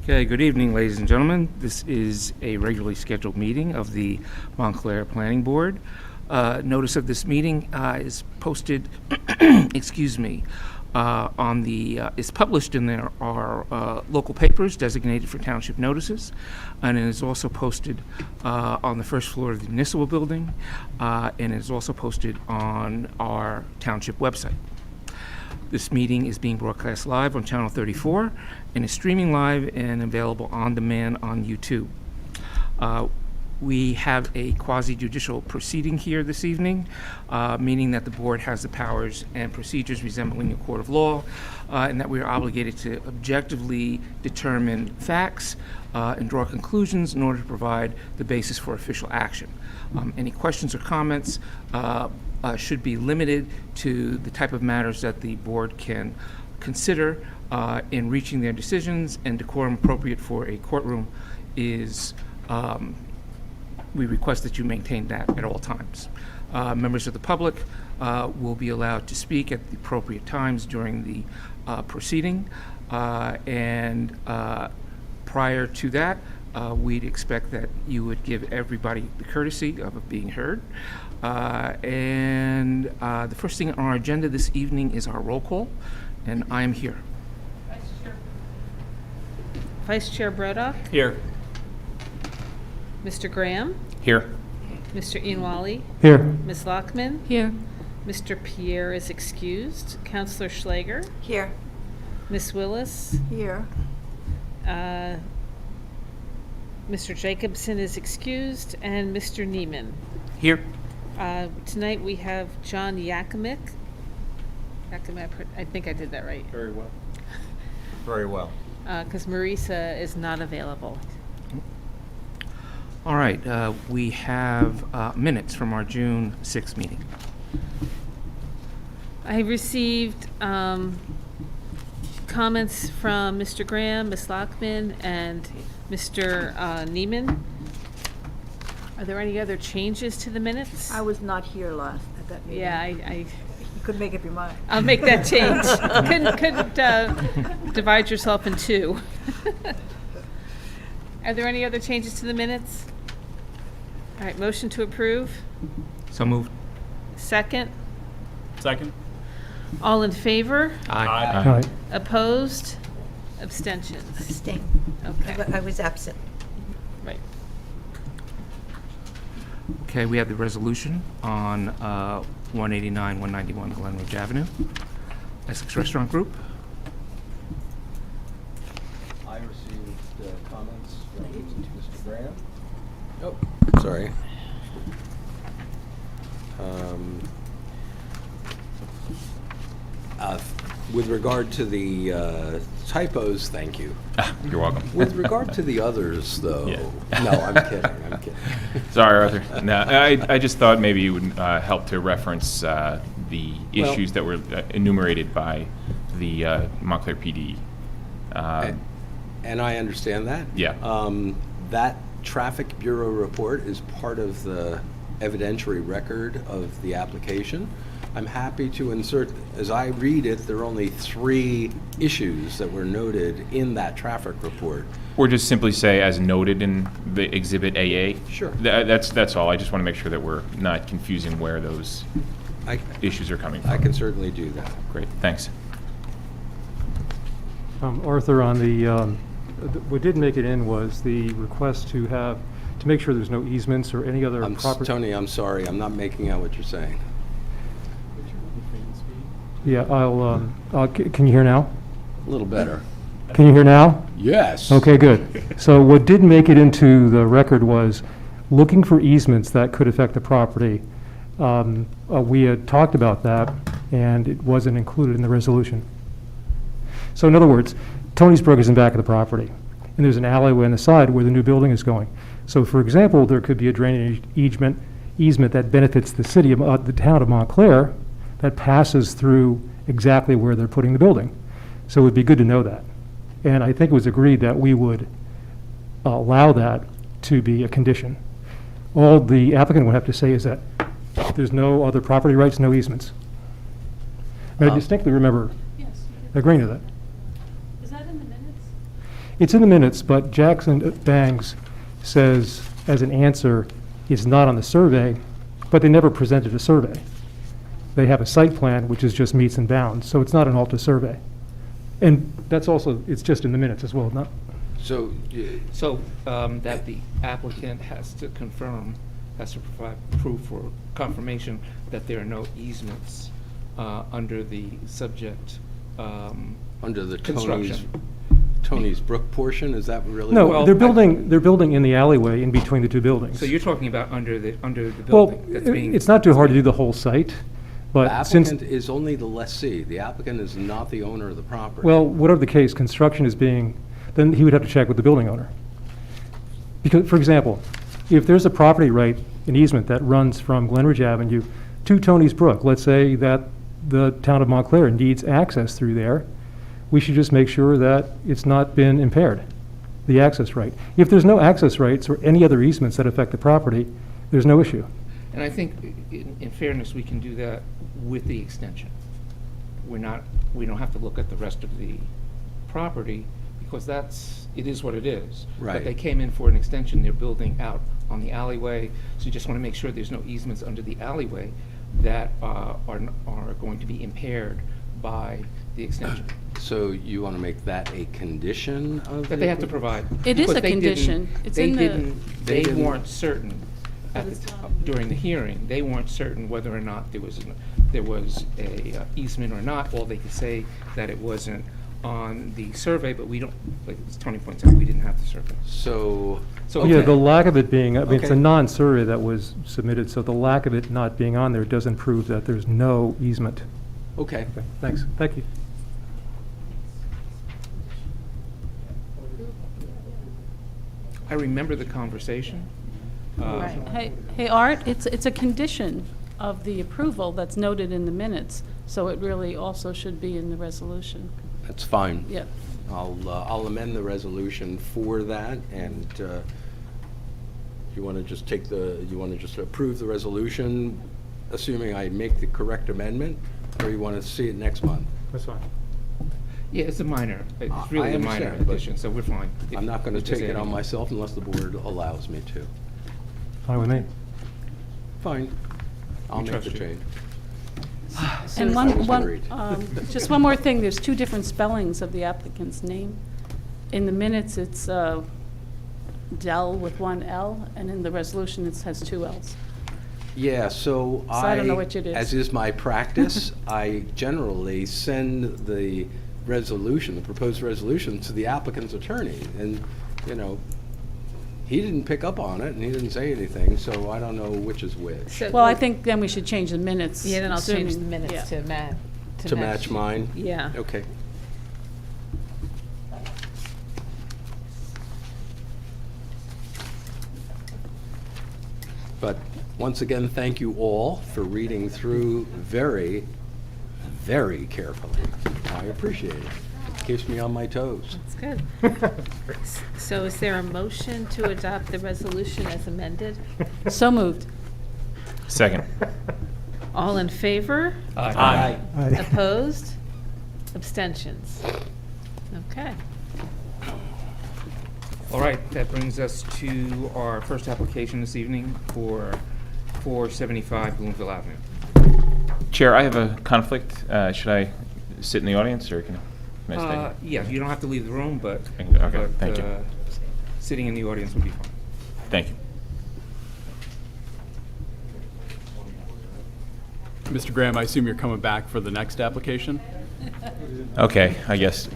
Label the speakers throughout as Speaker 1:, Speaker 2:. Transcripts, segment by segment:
Speaker 1: Okay, good evening, ladies and gentlemen. This is a regularly scheduled meeting of the Montclair Planning Board. Notice of this meeting is posted, excuse me, is published in our local papers designated for township notices, and it is also posted on the first floor of the municipal building, and it is also posted on our township website. This meeting is being broadcast live on Channel 34 and is streaming live and available on demand on YouTube. We have a quasi-judicial proceeding here this evening, meaning that the board has the powers and procedures resembling a court of law, and that we are obligated to objectively determine facts and draw conclusions in order to provide the basis for official action. Any questions or comments should be limited to the type of matters that the board can consider in reaching their decisions, and decorum appropriate for a courtroom is, we request that you maintain that at all times. Members of the public will be allowed to speak at the appropriate times during the proceeding, and prior to that, we'd expect that you would give everybody the courtesy of being heard. And the first thing on our agenda this evening is our roll call, and I am here.
Speaker 2: Vice Chair Brodock.
Speaker 3: Here.
Speaker 2: Mr. Graham.
Speaker 3: Here.
Speaker 2: Mr. Ianwali.
Speaker 4: Here.
Speaker 2: Ms. Lockman.
Speaker 5: Here.
Speaker 2: Mr. Pierre is excused. Counselor Schlager.
Speaker 5: Here.
Speaker 2: Ms. Willis.
Speaker 5: Here.
Speaker 2: Mr. Jacobson is excused. And Mr. Neiman.
Speaker 3: Here.
Speaker 2: Tonight we have John Yakimic. I think I did that right.
Speaker 3: Very well. Very well.
Speaker 2: Because Marisa is not available.
Speaker 1: All right, we have minutes from our June 6th meeting.
Speaker 2: I received comments from Mr. Graham, Ms. Lockman, and Mr. Neiman. Are there any other changes to the minutes?
Speaker 5: I was not here last at that meeting.
Speaker 2: Yeah,
Speaker 5: You could make up your mind.
Speaker 2: I'll make that change. Couldn't divide yourself in two. Are there any other changes to the minutes? All right, motion to approve.
Speaker 1: So moved.
Speaker 2: Second.
Speaker 3: Second.
Speaker 2: All in favor?
Speaker 4: Aye.
Speaker 2: Opposed? Abstentions?
Speaker 5: Abstain.
Speaker 2: Okay,
Speaker 5: I was absent.
Speaker 2: right.
Speaker 1: Okay, we have the resolution on 189, 191 Glen Ridge Avenue, Essex Restaurant Group.
Speaker 6: I received comments from Mr. Graham. Oh, sorry. With regard to the typos, thank you.
Speaker 3: You're welcome.
Speaker 6: With regard to the others, though,
Speaker 3: Yeah.
Speaker 6: no, I'm kidding.
Speaker 3: Sorry, Arthur. No, I just thought maybe you would help to reference the issues that were enumerated by the Montclair PD.
Speaker 6: And I understand that.
Speaker 3: Yeah.
Speaker 6: That traffic bureau report is part of the evidentiary record of the application. I'm happy to insert, as I read it, there are only 3 issues that were noted in that traffic report.
Speaker 3: Or just simply say, as noted in the Exhibit AA.
Speaker 6: Sure.
Speaker 3: That's all. I just want to make sure that we're not confusing where those issues are coming from.
Speaker 6: I can certainly do that.
Speaker 3: Great, thanks.
Speaker 4: Arthur, on the, what did make it in was the request to make sure there's no easements or any other property.
Speaker 6: Tony, I'm sorry, I'm not making out what you're saying.
Speaker 4: Yeah, can you hear now?
Speaker 6: A little better.
Speaker 4: Can you hear now?
Speaker 6: Yes.
Speaker 4: Okay, good. So what did make it into the record was looking for easements that could affect the property. We had talked about that, and it wasn't included in the resolution. So in other words, Tony's Brook is in back of the property, and there's an alleyway on the side where the new building is going. So for example, there could be a drainage easement that benefits the city of the town of Montclair that passes through exactly where they're putting the building. So it would be good to know that. And I think it was agreed that we would allow that to be a condition. All the applicant would have to say is that there's no other property rights, no easements. And I distinctly remember agreeing to that.
Speaker 2: Is that in the minutes?
Speaker 4: It's in the minutes, but Jackson Bangs says, as an answer, it's not on the survey, but they never presented a survey. They have a site plan, which is just meets and bounds, so it's not an Alta survey. And that's also, it's just in the minutes as well, not,
Speaker 6: So,
Speaker 1: So that the applicant has to confirm, has to provide proof or confirmation that there are no easements under the subject
Speaker 6: under the
Speaker 1: construction.
Speaker 6: Tony's Brook portion, is that really?
Speaker 4: no,
Speaker 1: Well,
Speaker 4: they're building in the alleyway in between the two buildings.
Speaker 1: So you're talking about under the
Speaker 4: Well,
Speaker 1: building that's being.
Speaker 4: it's not too hard to do the whole site,
Speaker 6: The
Speaker 4: but since,
Speaker 6: applicant is only the lessee. The applicant is not the owner of the property.
Speaker 4: well, whatever the case, construction is being, then he would have to check with the building owner. Because, for example, if there's a property right, an easement that runs from Glenridge Avenue to Tony's Brook, let's say that the town of Montclair needs access through there, we should just make sure that it's not been impaired, the access right. If there's no access rights or any other easements that affect the property, there's no issue.
Speaker 1: And I think, in fairness, we can do that with the extension. We don't have to look at the rest of the property, because it is what it is.
Speaker 6: Right.
Speaker 1: But they came in for an extension, they're building out on the alleyway, so you just want to make sure there's no easements under the alleyway that are going to be impaired by the extension.
Speaker 6: So you want to make that a condition of?
Speaker 1: That they have to provide.
Speaker 7: It is
Speaker 1: Because
Speaker 7: a
Speaker 1: they didn't-
Speaker 7: condition. It's
Speaker 1: they
Speaker 7: in the-
Speaker 1: didn't-
Speaker 6: They
Speaker 1: They
Speaker 6: didn't-
Speaker 1: weren't certain at the during the hearing, they weren't certain whether or not there was a easement or not. All they could say that it wasn't on the survey, but we don't, like as Tony points out, we didn't have the survey.
Speaker 6: So,
Speaker 1: So,
Speaker 4: Yeah,
Speaker 1: okay.
Speaker 4: the lack of it being, I mean, it's a
Speaker 6: Okay.
Speaker 4: non-survey that was submitted, so the lack of it not being on there doesn't prove that there's no easement.
Speaker 6: okay.
Speaker 4: Okay, thanks, thank you.
Speaker 1: I remember the conversation.
Speaker 7: Hey, Art, it's a condition of the approval that's noted in the minutes, so it really also should be in the resolution.
Speaker 6: That's fine.
Speaker 7: Yeah.
Speaker 6: I'll amend the resolution for that, and you want to just approve the resolution, assuming I make the correct amendment, or you want to see it next month?
Speaker 4: That's fine.
Speaker 1: Yeah, it's a minor, it's
Speaker 6: I
Speaker 1: really a minor
Speaker 6: understand, but
Speaker 1: addition, so we're fine. If-
Speaker 6: I'm not going to
Speaker 1: if there's
Speaker 6: take it on
Speaker 1: any-
Speaker 6: myself unless the board allows me to.
Speaker 4: Fine with me.
Speaker 6: Fine. I'll
Speaker 1: We
Speaker 6: make
Speaker 1: trust
Speaker 6: the
Speaker 1: you.
Speaker 6: change.
Speaker 7: And
Speaker 6: I was
Speaker 7: one,
Speaker 6: worried.
Speaker 7: just one more thing, there's two different spellings of the applicant's name. In the minutes, it's Dell with one L, and in the resolution, it has two Ls.
Speaker 6: Yeah, so
Speaker 7: I don't know which it is.
Speaker 6: as is my practice, I generally send the resolution, the proposed resolution, to the applicant's attorney. And, you know, he didn't pick up on it, and he didn't say anything, so I don't know which is which.
Speaker 2: So-
Speaker 7: Well, I think then we should change the minutes.
Speaker 2: Yeah, then I'll change the
Speaker 7: assuming-
Speaker 2: minutes
Speaker 7: yeah.
Speaker 2: to
Speaker 6: To match mine?
Speaker 2: Yeah.
Speaker 6: Okay. But once again, thank you all for reading through very, very carefully. I appreciate it. Keeps me on my toes.
Speaker 2: That's good. So is there a motion to adopt the resolution as amended?
Speaker 7: So moved.
Speaker 3: Second.
Speaker 2: All in favor?
Speaker 3: Aye.
Speaker 2: Opposed? Abstentions? Okay.
Speaker 1: All right, that brings us to our first application this evening for 475 Bloomfield Avenue.
Speaker 3: Chair, I have a conflict. Should I sit in the audience, or can I stay?
Speaker 1: Yeah, you don't have to leave the room, but.
Speaker 3: Okay, thank you.
Speaker 1: Sitting in the audience would be fine.
Speaker 3: Thank you.
Speaker 8: Mr. Graham, I assume you're coming back for the next application?
Speaker 3: Okay, I guess.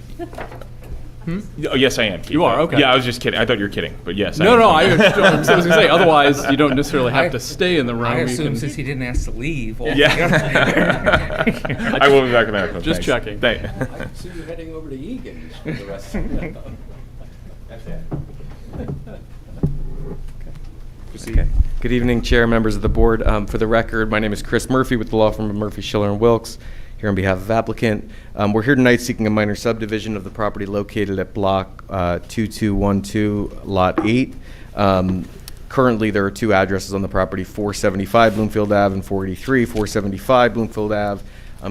Speaker 3: Oh, yes, I am.
Speaker 8: You are, okay.
Speaker 3: Yeah, I was just kidding. I thought you were kidding, but yes.
Speaker 8: No,
Speaker 3: am
Speaker 8: no, I
Speaker 3: coming back.
Speaker 8: was going to say, otherwise you don't necessarily have to stay in the room.
Speaker 1: I
Speaker 8: You
Speaker 1: assume
Speaker 8: can-
Speaker 1: since he didn't ask to leave.
Speaker 3: Yeah. I will be back in that.
Speaker 8: Just
Speaker 3: Thanks.
Speaker 8: checking.
Speaker 6: I see you heading over to Egan's for the rest of the That's it.
Speaker 1: Proceed.
Speaker 9: Good evening, Chair, members of the board. For the record, my name is Chris Murphy with the law firm of Murphy, Schiller & Wilkes, here on behalf of applicant. We're here tonight seeking a minor subdivision of the property located at Block 2212, Lot 8. Currently, there are two addresses on the property, 475 Bloomfield Ave and 483 475 Bloomfield Ave.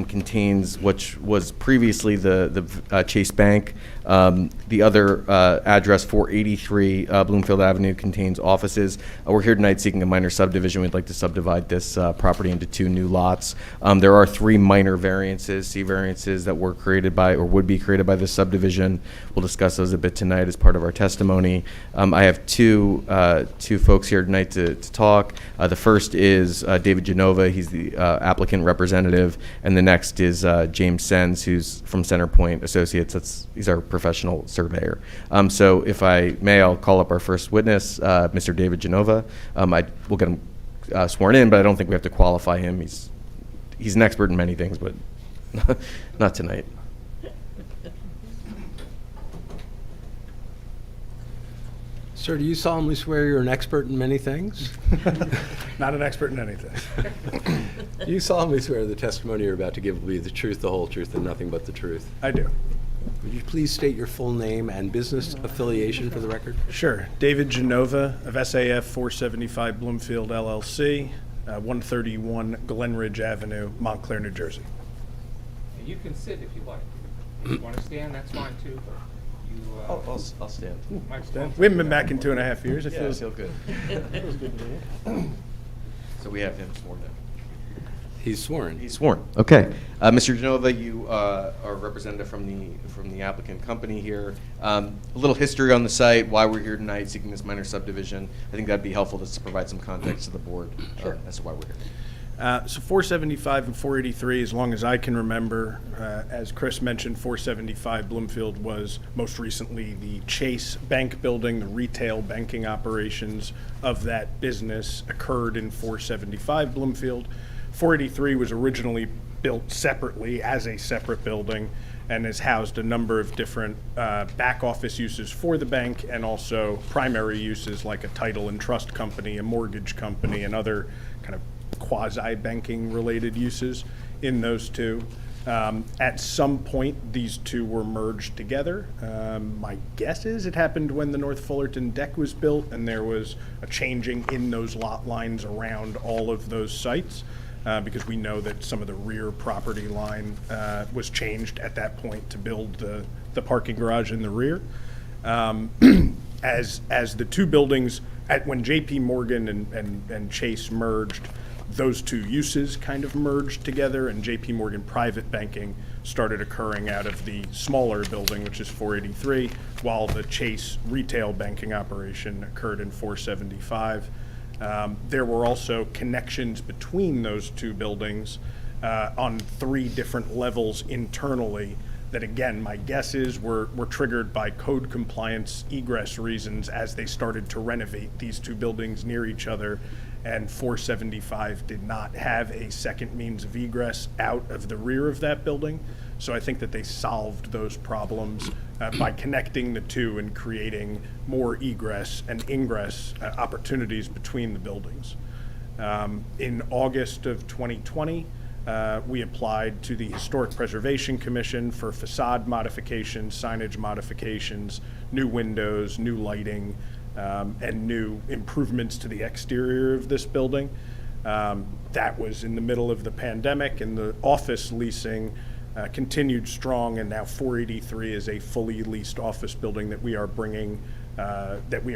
Speaker 9: contains which was previously the Chase Bank. The other address, 483 Bloomfield Avenue, contains offices. We're here tonight seeking a minor subdivision. We'd like to subdivide this property into 2 new lots. There are 3 minor variances, C variances, that were created by or would be created by this subdivision. We'll discuss those a bit tonight as part of our testimony. I have two folks here tonight to talk. The first is David Genova. He's the applicant representative, and the next is James Sens, who's from Centerpoint Associates. He's our professional surveyor. So if I may, I'll call up our first witness, Mr. David Genova. We'll get him sworn in, but I don't think we have to qualify him. He's an expert in many things, but not tonight.
Speaker 6: Sir, do you solemnly swear you're an expert in many things?
Speaker 10: Not an expert in anything.
Speaker 6: Do you solemnly swear the testimony you're about to give will be the truth, the whole truth, and nothing but the truth?
Speaker 10: I do.
Speaker 6: Would you please state your full name and business affiliation for the record?
Speaker 10: Sure. David Genova of SAF 475 Bloomfield LLC, 131 Glenridge Avenue, Montclair, New Jersey.
Speaker 1: You can sit if you like. If you want to stand, that's fine too, but you...
Speaker 9: I'll stand.
Speaker 10: We haven't been back in 2.5 years. It feels
Speaker 9: good. So we have him sworn in.
Speaker 6: He's sworn.
Speaker 9: He's sworn. Okay. Mr. Genova, you are a representative from the applicant company here. A little history on the site, why we're here tonight seeking this minor subdivision. I think that'd be helpful just to provide some context to the board as to why we're here.
Speaker 10: So 475 and 483, as long as I can remember, as Chris mentioned, 475 Bloomfield was most recently the Chase Bank building. The retail banking operations of that business occurred in 475 Bloomfield. 483 was originally built separately as a separate building and has housed a number of different back office uses for the bank and also primary uses like a title and trust company, a mortgage company, and other kind of quasi-banking related uses in those two. At some point, these two were merged together. My guess is it happened when the North Fullerton deck was built and there was a changing in those lot lines around all of those sites. Because we know that some of the rear property line was changed at that point to build the parking garage in the rear. As the two buildings, when JP Morgan and Chase merged, those two uses kind of merged together, and JP Morgan private banking started occurring out of the smaller building, which is 483, while the Chase retail banking operation occurred in 475. There were also connections between those two buildings on 3 different levels internally that, again, my guess is were triggered by code compliance egress reasons as they started to renovate these two buildings near each other, and 475 did not have a second means of egress out of the rear of that building. So I think that they solved those problems by connecting the two and creating more egress and ingress opportunities between the buildings. In August of 2020, we applied to the Historic Preservation Commission for facade modifications, signage modifications, new windows, new lighting, and new improvements to the exterior of this building. That was in the middle of the pandemic, and the office leasing continued strong, and now 483 is a fully leased office building that we are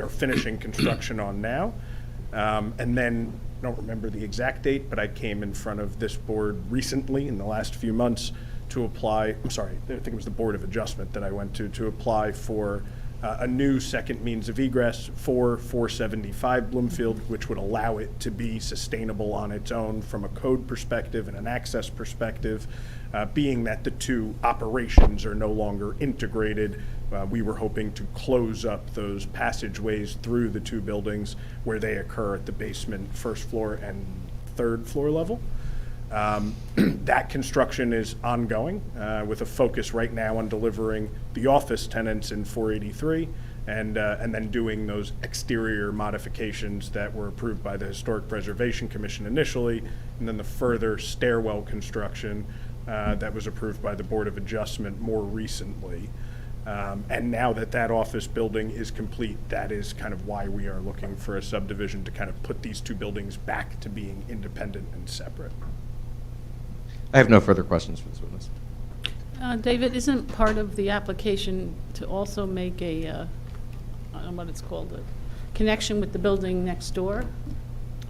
Speaker 10: finishing construction on now. And then, I don't remember the exact date, but I came in front of this board recently in the last few months to apply, I think it was the Board of Adjustment that I went to apply for a new second means of egress for 475 Bloomfield, which would allow it to be sustainable on its own from a code perspective and an access perspective, being that the two operations are no longer integrated. We were hoping to close up those passageways through the two buildings where they occur at the basement, first floor, and third floor level. That construction is ongoing with a focus right now on delivering the office tenants in 483 and then doing those exterior modifications that were approved by the Historic Preservation Commission initially, and then the further stairwell construction that was approved by the Board of Adjustment more recently. And now that that office building is complete, that is kind of why we are looking for a subdivision to kind of put these two buildings back to being independent and separate.
Speaker 9: I have no further questions for this witness.
Speaker 7: David, isn't part of the application to also make a, I don't know what it's called, a connection with the building next door?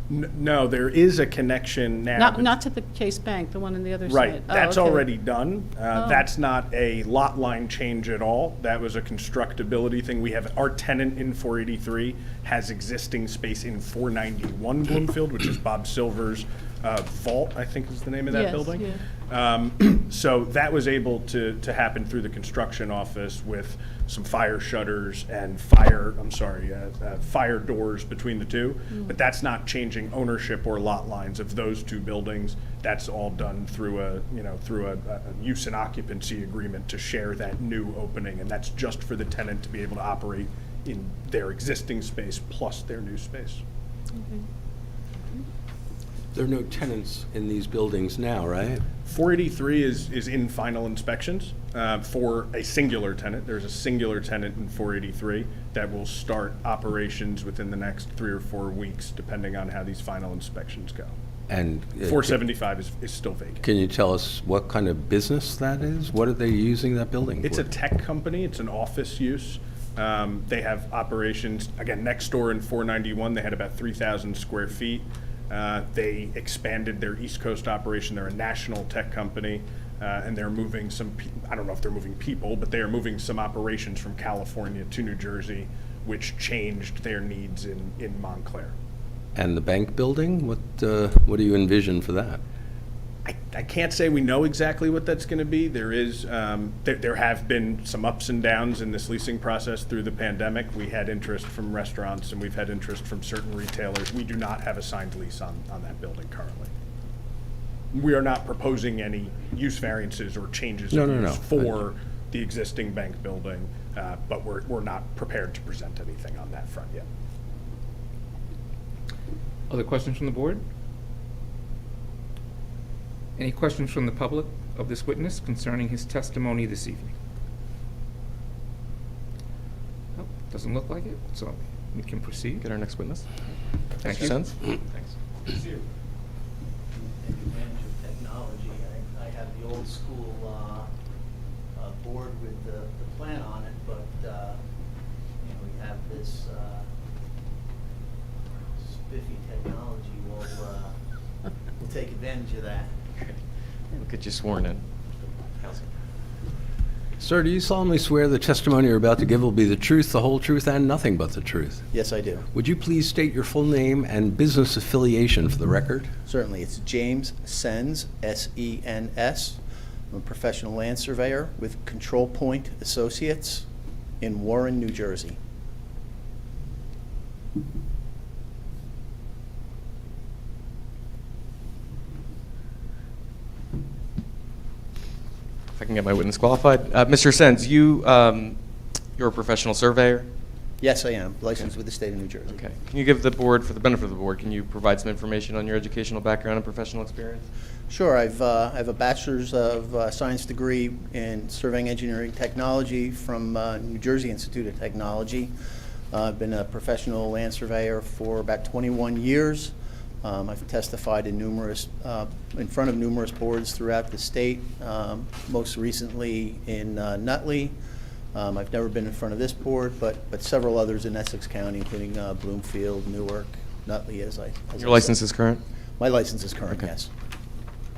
Speaker 10: No, there is a connection now.
Speaker 7: Not to the Chase Bank, the one on the other side?
Speaker 10: Right,
Speaker 7: Oh,
Speaker 10: that's
Speaker 7: okay.
Speaker 10: already done.
Speaker 7: Oh.
Speaker 10: That's not a lot line change at all. That was a constructability thing. We have, our tenant in 483 has existing space in 491 Bloomfield, which is Bob Silver's Vault, I think is the name of that
Speaker 7: Yes,
Speaker 10: building.
Speaker 7: yeah.
Speaker 10: So that was able to happen through the construction office with some fire shutters and fire doors between the two. But that's not changing ownership or lot lines of those two buildings. That's all done through a use and occupancy agreement to share that new opening. And that's just for the tenant to be able to operate in their existing space plus their new space.
Speaker 6: There are no tenants in these buildings now, right?
Speaker 10: 483 is in final inspections for a singular tenant. There's a singular tenant in 483 that will start operations within the next 3 or 4 weeks, depending on how these final inspections go.
Speaker 6: And
Speaker 10: 475 is still vacant.
Speaker 6: can you tell us what kind of business that is? What are they using that building for?
Speaker 10: It's a tech company. It's an office use. They have operations, again, next door in 491, they had about 3,000 square feet. They expanded their East Coast operation. They're a national tech company, and they're moving I don't know if they're moving people, but they are moving some operations from California to New Jersey, which changed their needs in Montclair.
Speaker 6: And the bank building, what do you envision for that?
Speaker 10: I can't say we know exactly what that's going to be. There is, there have been some ups and downs in this leasing process through the pandemic. We had interest from restaurants and we've had interest from certain retailers. We do not have a signed lease on that building currently. We are not proposing any use variances or changes of use for the existing bank building, but we're not prepared to present anything on that front yet.
Speaker 1: Other questions from the board? Any questions from the public of this witness concerning his testimony this evening? Nope, doesn't look like it, so we can proceed.
Speaker 9: Get our next witness.
Speaker 1: Thank
Speaker 9: Mr.
Speaker 1: you.
Speaker 9: Sens?
Speaker 3: Thanks.
Speaker 11: Take advantage of technology. I have the old school board with the plan on it, but we have this spiffy technology. We'll take advantage of that.
Speaker 9: We'll get you sworn in.
Speaker 6: Sir, do you solemnly swear the testimony you're about to give will be the truth, the whole truth, and nothing but the truth?
Speaker 11: Yes, I do.
Speaker 6: Would you please state your full name and business affiliation for the record?
Speaker 11: Certainly. It's James Sens, S-E-N-S. I'm a professional land surveyor with Control Point Associates in Warren, New Jersey.
Speaker 9: If I can get my witness qualified. Mr. Sens, you're a professional surveyor?
Speaker 11: Yes, I am. Licensed with the state of New Jersey.
Speaker 9: Okay. Can you give the board, for the benefit of the board, can you provide some information on your educational background and professional experience?
Speaker 11: Sure. I have a bachelor's of science degree in surveying engineering technology from New Jersey Institute of Technology. I've been a professional land surveyor for about 21 years. I've testified in in front of numerous boards throughout the state, most recently in Nutley. I've never been in front of this board, but several others in Essex County, including Bloomfield, Newark, Nutley, as I
Speaker 9: Your license is current?
Speaker 11: My license is current,
Speaker 9: Okay.
Speaker 11: yes.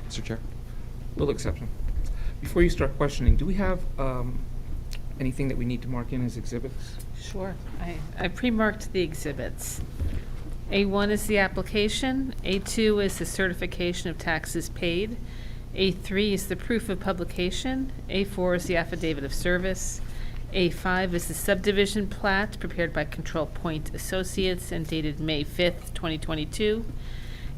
Speaker 9: Mr. Chair?
Speaker 1: Little exception. Before you start questioning, do we have anything that we need to mark in as exhibits?
Speaker 2: Sure. I pre-marked the exhibits. A1 is the application. A2 is the certification of taxes paid. A3 is the proof of publication. A4 is the affidavit of service. A5 is the subdivision plat prepared by Control Point Associates and dated May 5th, 2022.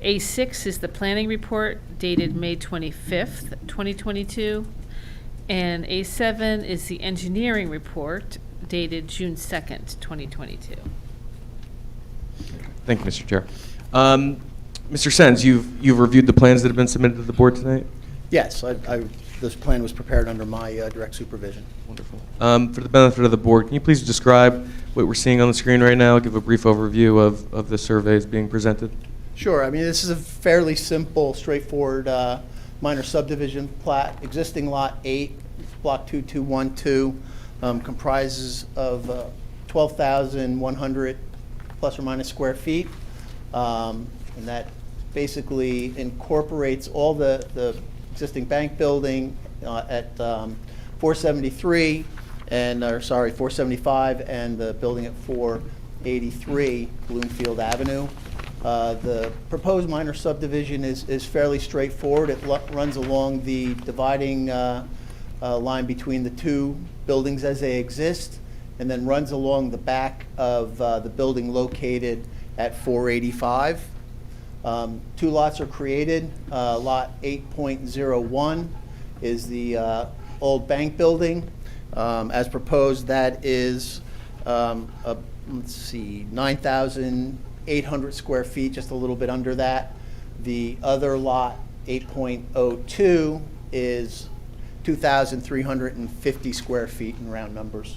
Speaker 2: A6 is the planning report dated May 25th, 2022. And A7 is the engineering report dated June 2nd, 2022.
Speaker 9: Thank you, Mr. Chair. Mr. Sens, you've reviewed the plans that have been submitted to the board tonight?
Speaker 11: Yes, this plan was prepared under my direct supervision.
Speaker 9: Wonderful. For the benefit of the board, can you please describe what we're seeing on the screen right now? Give a brief overview of the surveys being presented.
Speaker 11: Sure. I mean, this is a fairly simple, straightforward minor subdivision plat. Existing Lot 8, Block 2212, comprises of 12,100 plus or minus square feet. And that basically incorporates all the existing bank building at 473 and, 475, and the building at 483 Bloomfield Avenue. The proposed minor subdivision is fairly straightforward. It runs along the dividing line between the two buildings as they exist, and then runs along the back of the building located at 485. Two lots are created. Lot 8.01 is the old bank building. As proposed, that is, let's see, 9,800 square feet, just a little bit under that. The other lot, 8.02, is 2,350 square feet in round numbers.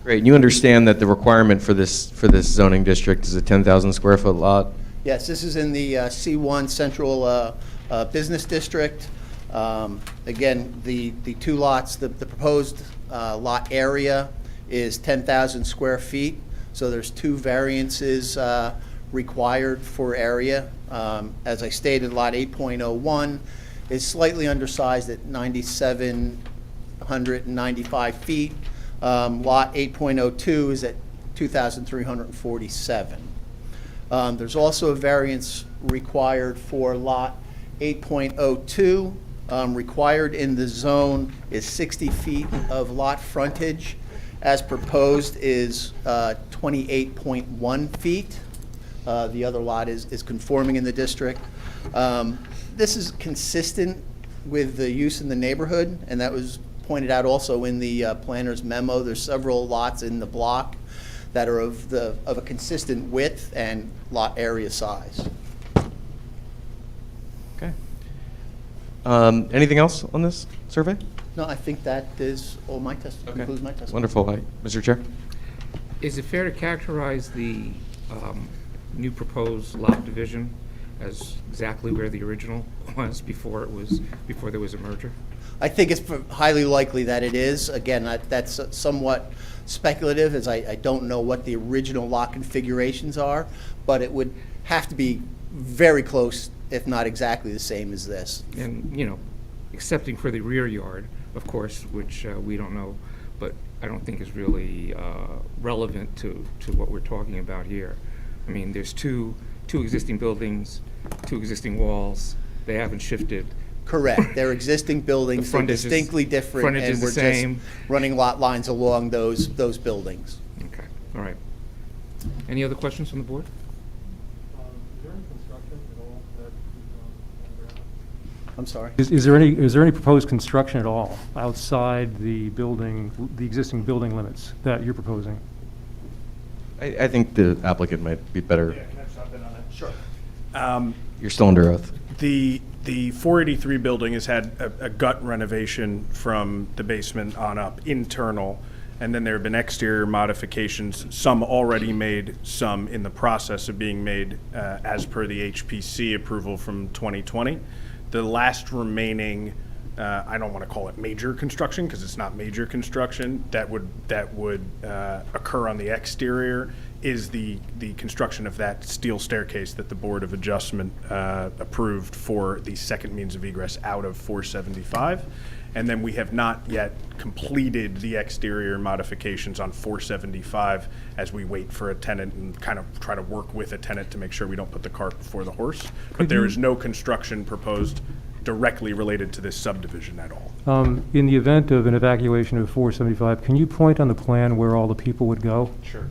Speaker 9: Great. You understand that the requirement for this zoning district is a 10,000 square foot lot?
Speaker 11: Yes, this is in the C1 Central Business District. Again, the two lots, the proposed lot area is 10,000 square feet, so there's two variances required for area. As I stated, lot 8.01 is slightly undersized at 9,795 feet. Lot 8.02 is at 2,347. There's also a variance required for lot 8.02. Required in the zone is 60 feet of lot frontage. As proposed is 28.1 feet. The other lot is conforming in the district. This is consistent with the use in the neighborhood, and that was pointed out also in the planner's memo. There's several lots in the block that are of a consistent width and lot area size.
Speaker 9: Okay. Anything else on this survey?
Speaker 11: No, I think that is all my testimony. Concludes my testimony.
Speaker 9: Wonderful. Hi, Mr. Chair.
Speaker 1: Is it fair to characterize the new proposed lot division as exactly where the original was before there was a merger?
Speaker 11: I think it's highly likely that it is. Again, that's somewhat speculative, as I don't know what the original lot configurations are, but it would have to be very close, if not exactly the same as this.
Speaker 1: And, excepting for the rear yard, of course, which we don't know, but I don't think is really relevant to what we're talking about here. I mean, there's two existing buildings, two existing walls. They haven't shifted.
Speaker 11: Correct. They're existing buildings. They're distinctly different, and we're just running lot lines along those buildings.
Speaker 1: Okay, all right. Any other questions from the board?
Speaker 4: Is there any construction at all that is on
Speaker 11: I'm sorry?
Speaker 4: Is there any proposed construction at all outside the building, the existing building limits that you're proposing?
Speaker 9: I think the applicant might be better.
Speaker 10: Yeah, can I stop in on that? Sure.
Speaker 9: You're still under oath.
Speaker 10: The 483 building has had a gut renovation from the basement on up, internal, and then there have been exterior modifications, some already made, some in the process of being made as per the HPC approval from 2020. The last remaining, I don't want to call it major construction because it's not major construction, that would occur on the exterior is the construction of that steel staircase that the Board of Adjustment approved for the second means of egress out of 475. And then we have not yet completed the exterior modifications on 475 as we wait for a tenant and kind of try to work with a tenant to make sure we don't put the cart before the horse. But there is no construction proposed directly related to this subdivision at all.
Speaker 4: In the event of an evacuation of 475, can you point on the plan where all the people would go?
Speaker 10: Sure.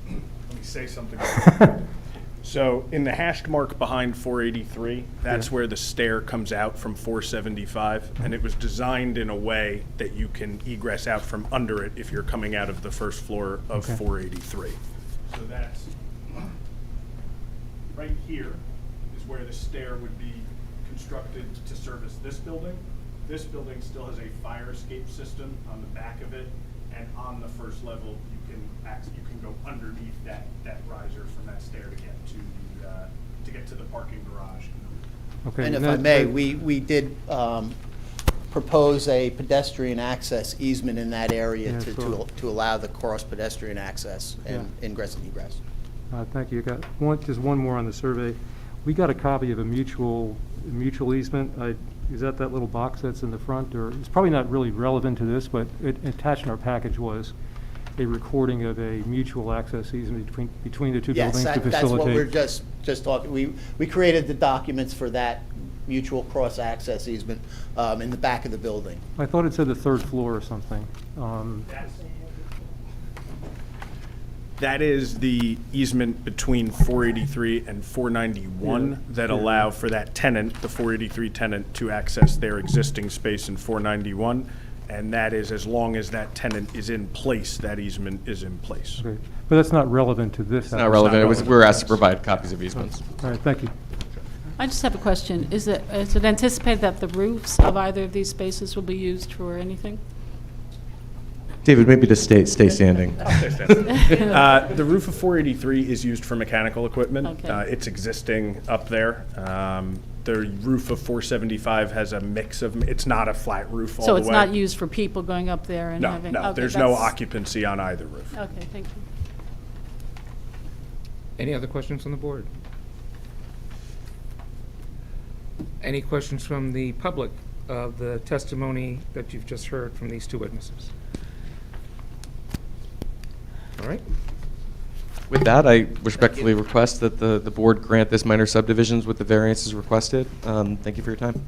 Speaker 10: Let me say something. So in the hashed mark behind 483, that's where the stair comes out from 475, and it was designed in a way that you can egress out from under it if you're coming out of the first floor of 483. So that's right here is where the stair would be constructed to service this building. This building still has a fire escape system on the back of it, and on the first level, you can go underneath that riser from that stair to get to to get to the parking garage.
Speaker 4: Okay.
Speaker 11: And if
Speaker 4: that-
Speaker 11: I may, we did propose a pedestrian access easement in that area
Speaker 4: Yeah, sure.
Speaker 11: to allow the cross pedestrian access and ingress and egress.
Speaker 4: Thank you. Got just one more on the survey. We got a copy of a mutual easement. Is that little box that's in the front? Or it's probably not really relevant to this, but attached in our package was a recording of a mutual access easement between the two
Speaker 11: Yes,
Speaker 4: buildings to facilitate.
Speaker 11: that's what we're just talking. We created the documents for that mutual cross access easement in the back of the building.
Speaker 4: I thought it said the third floor or something.
Speaker 10: That is the easement between 483 and 491 that allow for that tenant, the 483 tenant, to access their existing space in 491. And that is, as long as that tenant is in place, that easement is in place.
Speaker 4: Okay. But that's not relevant to this.
Speaker 9: It's not relevant. We were asked to provide copies of easements.
Speaker 4: All right, thank you.
Speaker 7: I just have a question. Is it anticipated that the roofs of either of these spaces will be used for anything?
Speaker 9: David, maybe just stay standing.
Speaker 10: The roof of 483 is used for mechanical equipment.
Speaker 7: Okay.
Speaker 10: It's existing up there. The roof of 475 has a mix of, it's not a flat roof all the
Speaker 7: So
Speaker 10: way.
Speaker 7: it's not used for people going up there and having?
Speaker 10: No,
Speaker 7: okay,
Speaker 10: there's no
Speaker 7: that's-
Speaker 10: occupancy on either roof.
Speaker 7: Okay, thank you.
Speaker 1: Any other questions from the board? Any questions from the public of the testimony that you've just heard from these two witnesses? All right.
Speaker 9: With that, I respectfully request that the board grant this minor subdivisions with the variances requested. Thank you for your time.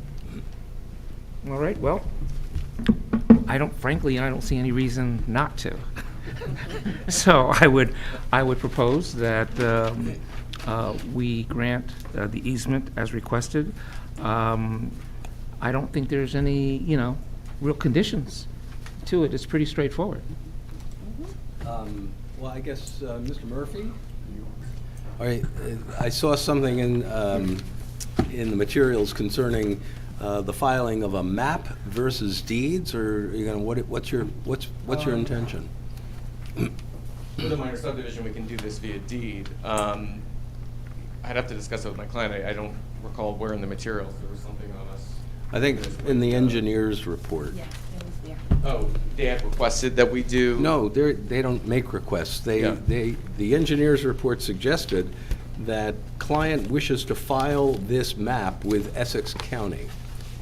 Speaker 1: All right, well, frankly, I don't see any reason not to. So I would propose that we grant the easement as requested. I don't think there's any, real conditions to it. It's pretty straightforward.
Speaker 6: Well, I guess, Mr. Murphy? All right, I saw something in the materials concerning the filing of a map versus deeds, or, what's your intention?
Speaker 9: For the minor subdivision, we can do this via deed. I'd have to discuss it with my client. I don't recall where in the materials there was something on us.
Speaker 6: I think in the engineer's report.
Speaker 9: Oh, they had requested that we do?
Speaker 6: No, they don't make requests. The engineer's report suggested that client wishes to file this map with Essex County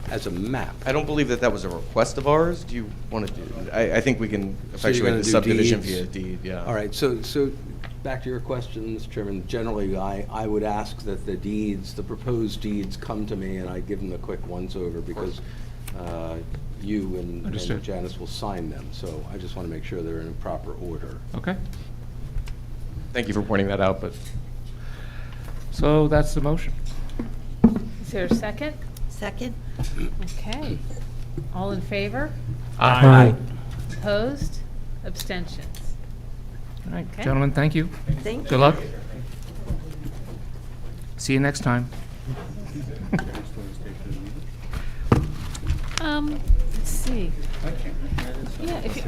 Speaker 6: as a map.
Speaker 9: I don't believe that was a request of ours. Do you want to do, I think we can
Speaker 6: So you're
Speaker 9: effectuate
Speaker 6: gonna
Speaker 9: the
Speaker 6: do
Speaker 9: subdivision
Speaker 6: deeds?
Speaker 9: via deed, yeah.
Speaker 6: All right, so back to your question, Mr. Chairman, generally, I would ask that the proposed deeds come to me, and I give them a quick once-over, because you and
Speaker 1: Understood.
Speaker 6: Janice will sign them, so I just want to make sure they're in proper order.
Speaker 1: Okay.
Speaker 9: Thank you for pointing that out, but
Speaker 1: So that's the motion.
Speaker 2: Is there a second?
Speaker 5: Second?
Speaker 2: Okay. All in favor?
Speaker 4: Aye.
Speaker 2: Opposed? Abstentions?
Speaker 1: All right,
Speaker 2: Okay.
Speaker 1: gentlemen, thank you.
Speaker 5: Thank you.
Speaker 1: Good luck. See you next time.
Speaker 2: Let's see. Yeah, there's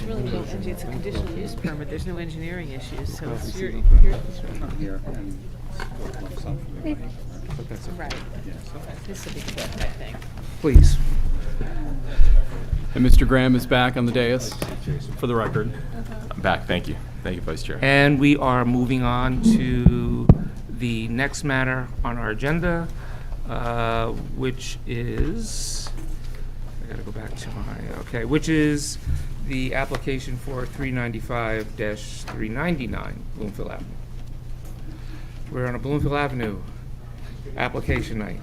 Speaker 2: really no, it's a conditional use permit, there's no engineering issues, so it's your, right. This will be quick, I think.
Speaker 1: Please.
Speaker 8: And Mr. Graham is back on the dais, for the record.
Speaker 3: I'm back, thank you. Thank you, Vice Chair.
Speaker 1: And we are moving on to the next matter on our agenda, which is, I gotta go back to which is the application for 395-399 Bloomfield Avenue. We're on a Bloomfield Avenue application night.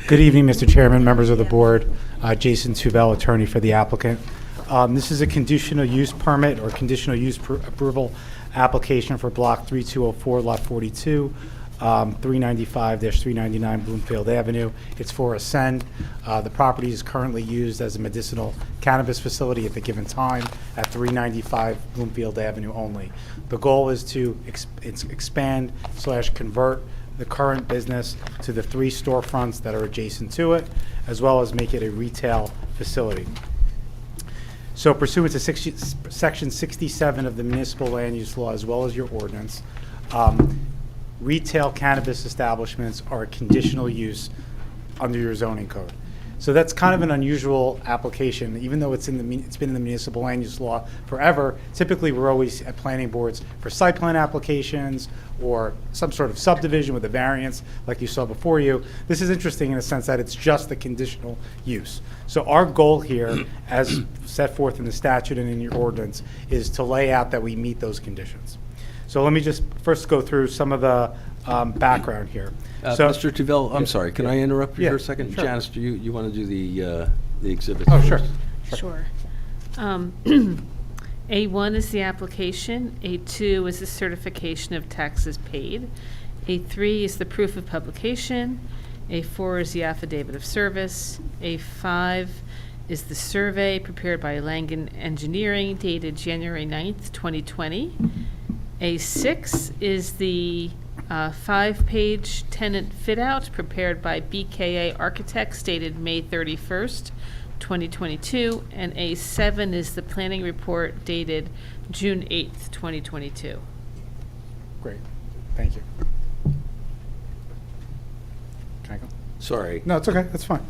Speaker 12: Good evening, Mr. Chairman, members of the board. Jason Tubell, attorney for the applicant. This is a conditional use permit or conditional use approval application for Block 3204, Lot 42, 395-399 Bloomfield Avenue. It's for Ascend. The property is currently used as a medicinal cannabis facility at the given time at 395 Bloomfield Avenue only. The goal is to expand/convert the current business to the 3 storefronts that are adjacent to it, as well as make it a retail facility. So pursuant to Section 67 of the Municipal Land Use Law, as well as your ordinance, retail cannabis establishments are a conditional use under your zoning code. So that's kind of an unusual application, even though it's been in the municipal land use law forever. Typically, we're always at planning boards for site plan applications or some sort of subdivision with a variance like you saw before you. This is interesting in a sense that it's just a conditional use. So our goal here, as set forth in the statute and in your ordinance, is to lay out that we meet those conditions. So let me just first go through some of the background here. So,
Speaker 6: Mr. Tuvell, I'm
Speaker 12: Yeah.
Speaker 6: sorry, can I interrupt you
Speaker 12: Yeah,
Speaker 6: for a second?
Speaker 12: sure.
Speaker 6: Janice, do you want to do the exhibits?
Speaker 12: Oh, sure.
Speaker 6: first?
Speaker 2: Sure. A1 is the application, A2 is the certification of taxes paid, A3 is the proof of publication, A4 is the affidavit of service, A5 is the survey prepared by Langen Engineering dated January 9th, 2020. A6 is the 5-page tenant fit-out prepared by BKA Architects dated May 31st, 2022, and A7 is the planning report dated June 8th, 2022.
Speaker 12: Great, thank you. Can I go?
Speaker 6: Sorry.
Speaker 12: No, it's okay, that's fine.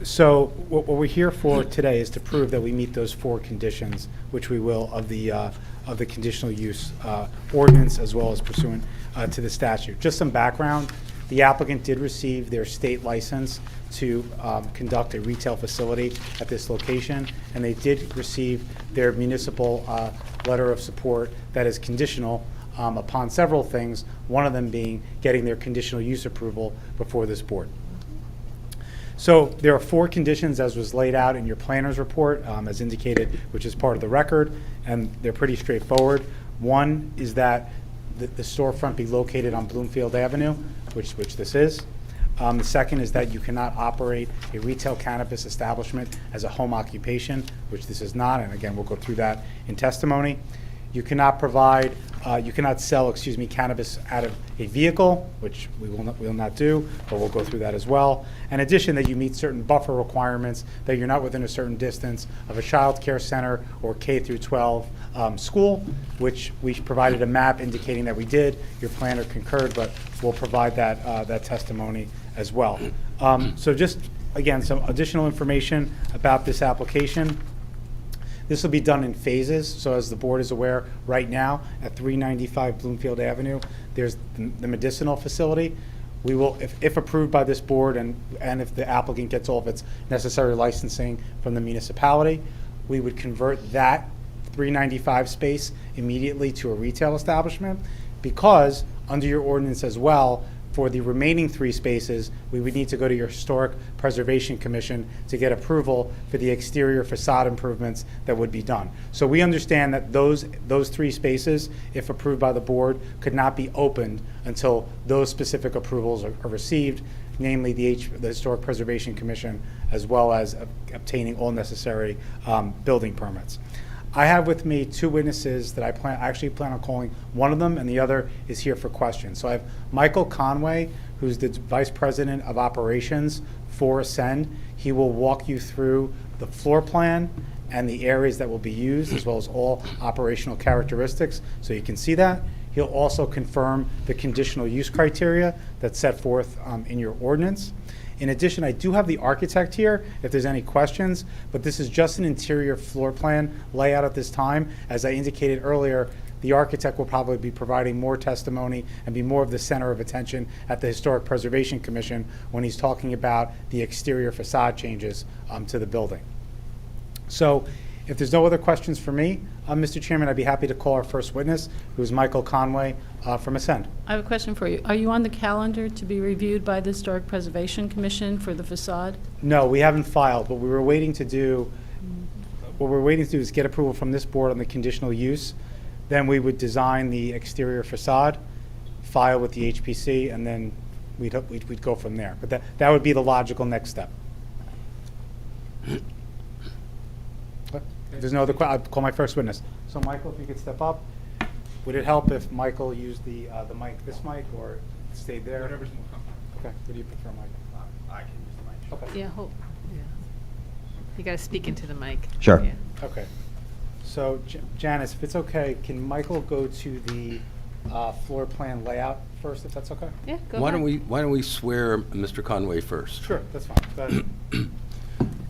Speaker 12: So what we're here for today is to prove that we meet those 4 conditions, which we will, of the conditional use ordinance as well as pursuant to the statute. Just some background, the applicant did receive their state license to conduct a retail facility at this location, and they did receive their municipal letter of support that is conditional upon several things, one of them being getting their conditional use approval before this board. So there are 4 conditions as was laid out in your planner's report, as indicated, which is part of the record, and they're pretty straightforward. One is that the storefront be located on Bloomfield Avenue, which this is. The second is that you cannot operate a retail cannabis establishment as a home occupation, which this is not, and again, we'll go through that in testimony. You cannot sell, cannabis out of a vehicle, which we will not do, but we'll go through that as well. In addition, that you meet certain buffer requirements, that you're not within a certain distance of a child care center or K through 12 school, which we provided a map indicating that we did. Your planner concurred, but we'll provide that testimony as well. So just, again, some additional information about this application. This will be done in phases, so as the board is aware, right now, at 395 Bloomfield Avenue, there's the medicinal facility. We will, if approved by this board and if the applicant gets all of its necessary licensing from the municipality, we would convert that 395 space immediately to a retail establishment, because under your ordinance as well, for the remaining 3 spaces, we would need to go to your Historic Preservation Commission to get approval for the exterior facade improvements that would be done. So we understand that those 3 spaces, if approved by the board, could not be opened until those specific approvals are received, namely the Historic Preservation Commission, as well as obtaining all necessary building permits. I have with me 2 witnesses that I actually plan on calling. One of them and the other is here for questions. So I have Michael Conway, who's the Vice President of Operations for Ascend. He will walk you through the floor plan and the areas that will be used, as well as all operational characteristics, so you can see that. He'll also confirm the conditional use criteria that's set forth in your ordinance. In addition, I do have the architect here if there's any questions, but this is just an interior floor plan layout at this time. As I indicated earlier, the architect will probably be providing more testimony and be more of the center of attention at the Historic Preservation Commission when he's talking about the exterior facade changes to the building. So if there's no other questions for me, Mr. Chairman, I'd be happy to call our first witness, who's Michael Conway from Ascend.
Speaker 7: I have a question for you. Are you on the calendar to be reviewed by the Historic Preservation Commission for the facade?
Speaker 12: No, we haven't filed. What we're waiting to do is get approval from this board on the conditional use. Then we would design the exterior facade, file with the HPC, and then we'd go from there. But that would be the logical next step. If there's no other I'll call my first witness. So Michael, if you could step up. Would it help if Michael used the mic, this mic, or stayed there?
Speaker 1: Whatever's more comfortable.
Speaker 12: Okay, what do you prefer, Michael?
Speaker 10: I can use the mic.
Speaker 12: Okay.
Speaker 2: Yeah, you got to speak into the mic.
Speaker 9: Sure.
Speaker 2: Yeah.
Speaker 12: Okay. So Janice, if it's okay, can Michael go to the floor plan layout first, if that's okay?
Speaker 2: Yeah, go
Speaker 6: Why
Speaker 2: ahead.
Speaker 6: don't we swear Mr. Conway first?
Speaker 12: Sure, that's fine. Go ahead.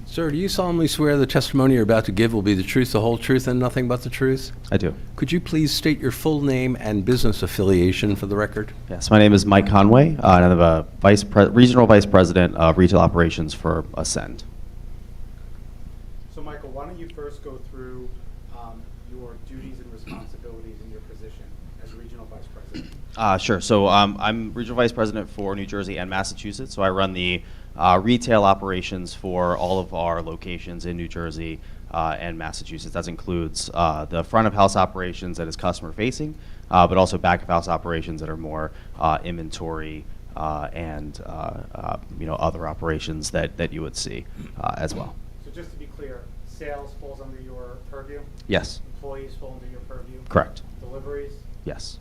Speaker 6: Sir, do you solemnly swear the testimony you're about to give will be the truth, the whole truth, and nothing but the truth?
Speaker 13: I do.
Speaker 6: Could you please state your full name and business affiliation for the record?
Speaker 13: Yes, my name is Mike Conway, and I'm a regional vice president of retail operations for Ascend.
Speaker 12: So, Michael, why don't you first go through your duties and responsibilities in your position as regional vice president?
Speaker 13: Sure. So I'm regional vice president for New Jersey and Massachusetts. So I run the retail operations for all of our locations in New Jersey and Massachusetts. That includes the front of house operations that is customer facing, but also back of house operations that are more inventory and other operations that you would see as well.
Speaker 12: So just to be clear, sales falls under your purview?
Speaker 13: Yes.
Speaker 12: Employees fall under your purview?
Speaker 13: Correct.
Speaker 12: Deliveries?
Speaker 13: Yes.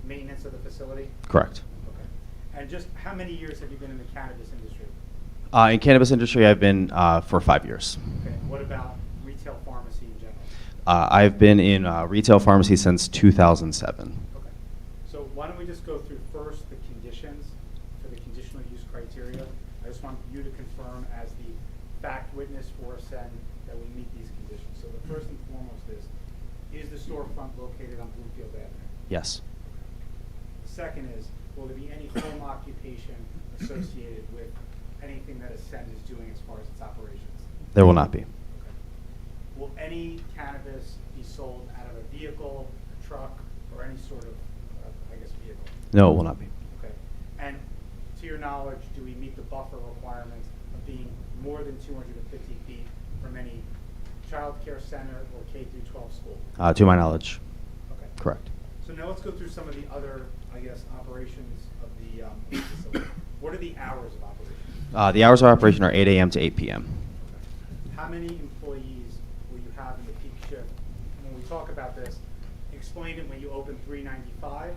Speaker 12: Maintenance of the facility?
Speaker 13: Correct.
Speaker 12: Okay. And just how many years have you been in the cannabis industry?
Speaker 13: In cannabis industry, I've been for 5 years.
Speaker 12: Okay. What about retail pharmacy in general?
Speaker 13: I've been in retail pharmacy since 2007.
Speaker 12: Okay. So why don't we just go through first the conditions for the conditional use criteria? I just want you to confirm as the fact witness for Ascend that we meet these conditions. So the first and foremost is the storefront located on Bloomfield Avenue?
Speaker 13: Yes.
Speaker 12: The second is, will there be any home occupation associated with anything that Ascend is doing as far as its operations?
Speaker 13: There will not be.
Speaker 12: Okay. Will any cannabis be sold out of a vehicle, a truck, or any sort of, vehicle?
Speaker 13: No, it will not be.
Speaker 12: Okay. And to your knowledge, do we meet the buffer requirements of being more than 250 feet from any child care center or K through 12 school?
Speaker 13: To my knowledge.
Speaker 12: Okay.
Speaker 13: Correct.
Speaker 12: So now let's go through some of the other, operations of the facility. What are the hours of operation?
Speaker 13: The hours of operation are 8 a.m. to 8 p.m.
Speaker 12: Okay. How many employees will you have in the peak shift? And when we talk about this, explain it when you open 395,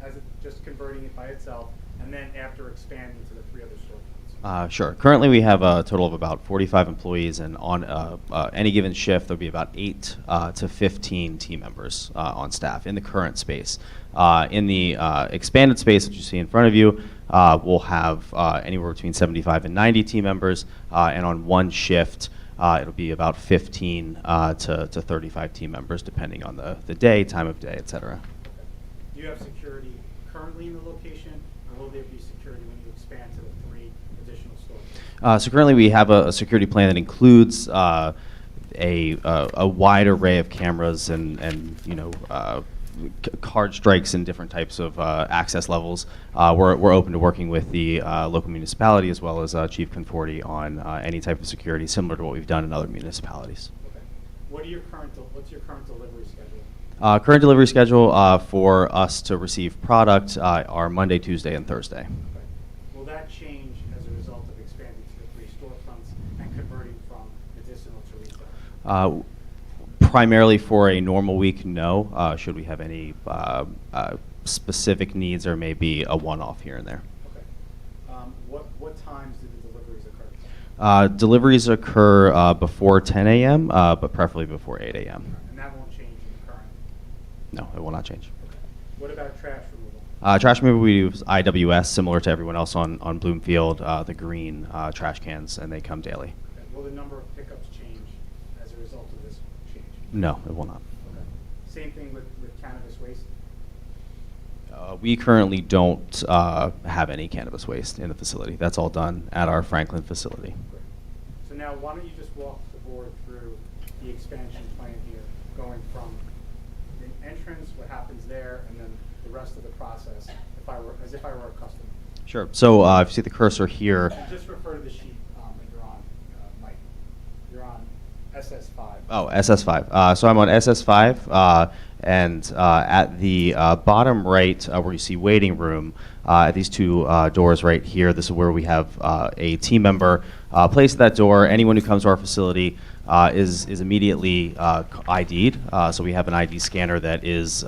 Speaker 12: as it just converting it by itself, and then after expanding to the 3 other storefronts.
Speaker 13: Sure. Currently, we have a total of about 45 employees, and on any given shift, there'll be about 8 to 15 team members on staff in the current space. In the expanded space that you see in front of you, we'll have anywhere between 75 and 90 team members, and on one shift, it'll be about 15 to 35 team members, depending on the day, time of day, et cetera.
Speaker 12: Okay. Do you have security currently in the location, or will there be security when you expand to the 3 additional stores?
Speaker 13: So currently, we have a security plan that includes a wide array of cameras and card strikes and different types of access levels. We're open to working with the local municipality as well as Chief Conforti on any type of security similar to what we've done in other municipalities.
Speaker 12: Okay. What's your current delivery schedule?
Speaker 13: Current delivery schedule for us to receive product are Monday, Tuesday, and Thursday.
Speaker 12: Okay. Will that change as a result of expanding to the 3 storefronts and converting from medicinal to retail?
Speaker 13: Primarily for a normal week, no. Should we have any specific needs, or maybe a one-off here and there.
Speaker 12: Okay. What times do the deliveries occur?
Speaker 13: Deliveries occur before 10 a.m., but preferably before 8 a.m.
Speaker 12: And that won't change in the current?
Speaker 13: No, it will not change.
Speaker 12: Okay. What about trash removal?
Speaker 13: Trash removal, we use IWS, similar to everyone else on Bloomfield, the green trash cans, and they come daily.
Speaker 12: Okay. Will the number of pickups change as a result of this change?
Speaker 13: No, it will not.
Speaker 12: Okay. Same thing with cannabis waste?
Speaker 13: We currently don't have any cannabis waste in the facility. That's all done at our Franklin facility.
Speaker 12: Great. So now why don't you just walk the board through the expansion plan here, going from the entrance, what happens there, and then the rest of the process, as if I were a customer.
Speaker 13: Sure. So if you see the cursor here.
Speaker 12: And just refer to the sheet that you're on, Mike. You're on SS5.
Speaker 13: Oh, SS5. So I'm on SS5, and at the bottom right, where you see waiting room, at these 2 doors right here, this is where we have a team member placed at that door. Anyone who comes to our facility is immediately ID'd. So we have an ID scanner that is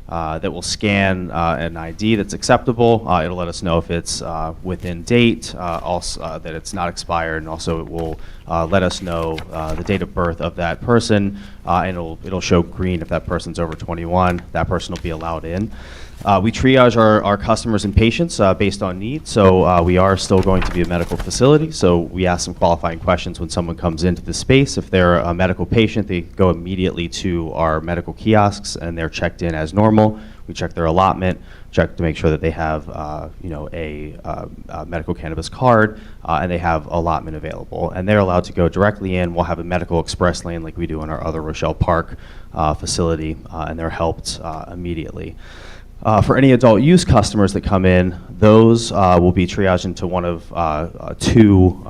Speaker 13: that will scan an ID that's acceptable. It'll let us know if it's within date, also that it's not expired, and also it will let us know the date of birth of that person, and it'll show green if that person's over 21. That person will be allowed in. We triage our customers and patients based on need, so we are still going to be a medical facility, so we ask some qualifying questions when someone comes into the space. If they're a medical patient, they go immediately to our medical kiosks and they're checked in as normal. We check their allotment, check to make sure that they have a medical cannabis card, and they have allotment available. And they're allowed to go directly in. We'll have a medical express lane like we do in our other Rochelle Park facility, and they're helped immediately. For any adult use customers that come in, those will be triaged into one of two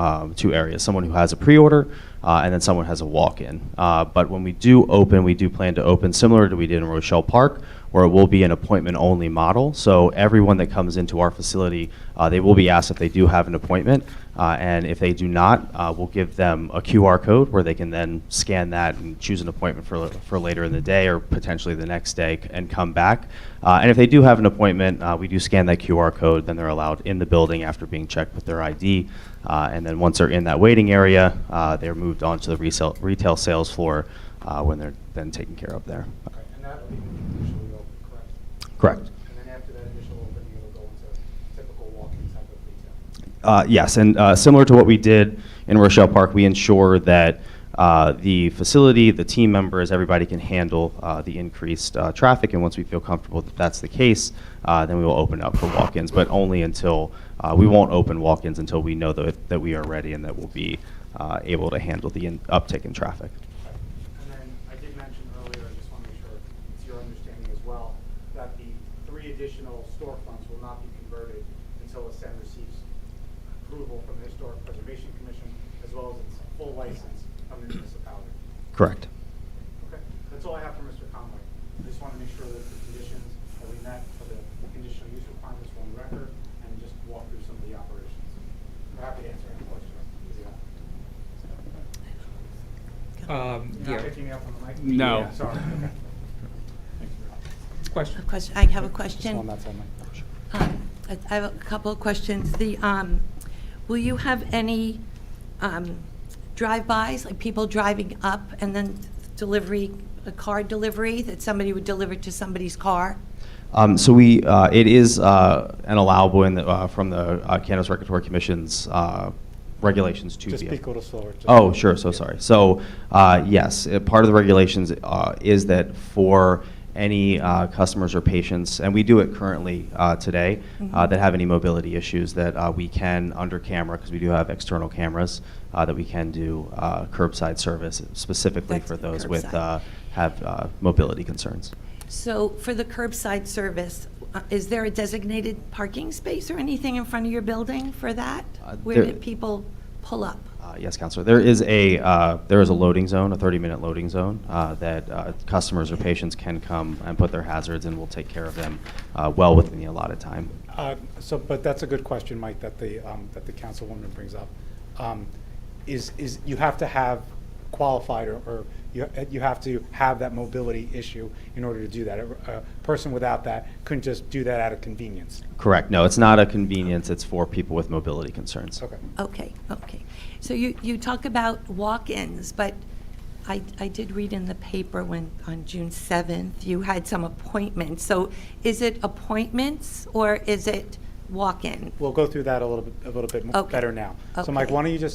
Speaker 13: areas, someone who has a pre-order and then someone has a walk-in. But when we do open, we do plan to open similar to we did in Rochelle Park, where it will be an appointment-only model. So everyone that comes into our facility, they will be asked if they do have an appointment, and if they do not, we'll give them a QR code where they can then scan that and choose an appointment for later in the day or potentially the next day and come back. And if they do have an appointment, we do scan that QR code, then they're allowed in the building after being checked with their ID. And then once they're in that waiting area, they're moved on to the retail sales floor when they're then taken care of there.
Speaker 12: Okay, and that will be initially open, correct?
Speaker 13: Correct.
Speaker 12: And then after that initial opening, it'll go into typical walk-in type of retail?
Speaker 13: Yes, and similar to what we did in Rochelle Park, we ensure that the facility, the team members, everybody can handle the increased traffic, and once we feel comfortable that that's the case, then we will open up for walk-ins, but only until, we won't open walk-ins until we know that we are ready and that we'll be able to handle the uptick in traffic.
Speaker 12: And then I did mention earlier, I just want to make sure it's your understanding as well, that the 3 additional storefronts will not be converted until Ascend receives approval from the Historic Preservation Commission as well as its full license from the municipality.
Speaker 13: Correct.
Speaker 12: Okay, that's all I have for Mr. Conway. I just want to make sure that the conditions that we met for the conditional use requirements were on the record and just walk through some of the operations. I'm happy to answer any questions. You're not picking me up on the mic?
Speaker 8: No.
Speaker 12: Yeah, sorry. Okay.
Speaker 1: Question?
Speaker 5: I have a
Speaker 12: Just
Speaker 5: question.
Speaker 12: on that side, Mike.
Speaker 5: I have a couple of questions. Will you have any drive-bys, like people driving up and then a car delivery, that somebody would deliver to somebody's car?
Speaker 13: So it is an allowable from the Cannabis Regulatory Commission's regulations to
Speaker 12: Just
Speaker 13: be.
Speaker 12: speak a little slower.
Speaker 13: Oh, sure, so sorry. So, yes, part of the regulations is that for any customers or patients, and we do it currently today, that have any mobility issues, that we can, under camera, because we do have external cameras, that we can do curbside service specifically
Speaker 5: That's
Speaker 13: for those
Speaker 5: curbside.
Speaker 13: with have mobility concerns.
Speaker 5: So for the curbside service, is there a designated parking space or anything in front of your building for that? Where
Speaker 13: there-
Speaker 5: do people pull up?
Speaker 13: Yes, Counselor. There is a loading zone, a 30-minute loading zone that customers or patients can come and put their hazards, and we'll take care of them well within the allotted time.
Speaker 12: But that's a good question, Mike, that the councilwoman brings up. Is you have to have qualified or you have to have that mobility issue in order to do that. A person without that couldn't just do that out of convenience.
Speaker 13: Correct. No, it's not a convenience. It's for people with mobility concerns.
Speaker 12: Okay.
Speaker 5: Okay. So you talk about walk-ins, but I did read in the paper on June 7th, you had some appointments. So is it appointments or is it walk-in?
Speaker 12: We'll go through that a little bit
Speaker 5: Okay.
Speaker 12: better now. So Mike,
Speaker 5: Okay.
Speaker 12: why don't you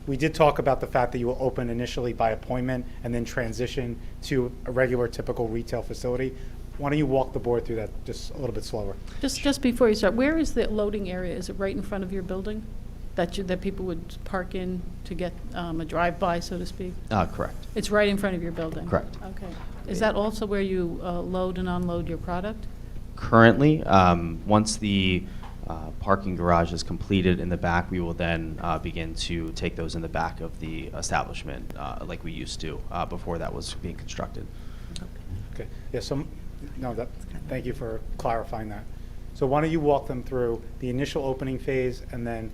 Speaker 12: we did talk about the fact that you will open initially by appointment and then transition to a regular typical retail facility. Why don't you walk the board through that just a little bit slower?
Speaker 7: Just before you start, where is the loading area? Is it right in front of your building that people would park in to get a drive-by, so to speak?
Speaker 13: Correct.
Speaker 7: It's right in front of your building?
Speaker 13: Correct.
Speaker 7: Okay. Is that also where you load and unload your product?
Speaker 13: Currently, once the parking garage is completed in the back, we will then begin to take those in the back of the establishment like we used to before that was being constructed.
Speaker 12: Okay. Yeah, thank you for clarifying that. So why don't you walk them through the initial opening phase and then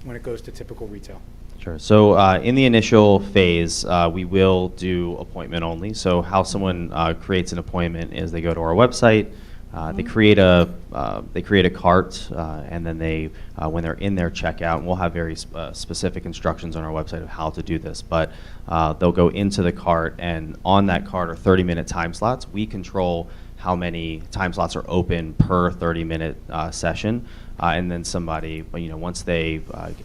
Speaker 12: when it goes to typical retail?
Speaker 13: Sure. So in the initial phase, we will do appointment only. So how someone creates an appointment is they go to our website, They create a cart, and then they, when they're in their checkout, and we'll have very specific instructions on our website of how to do this, but they'll go into the cart, and on that cart are 30-minute time slots. We control how many time slots are open per 30-minute session, and then somebody, once they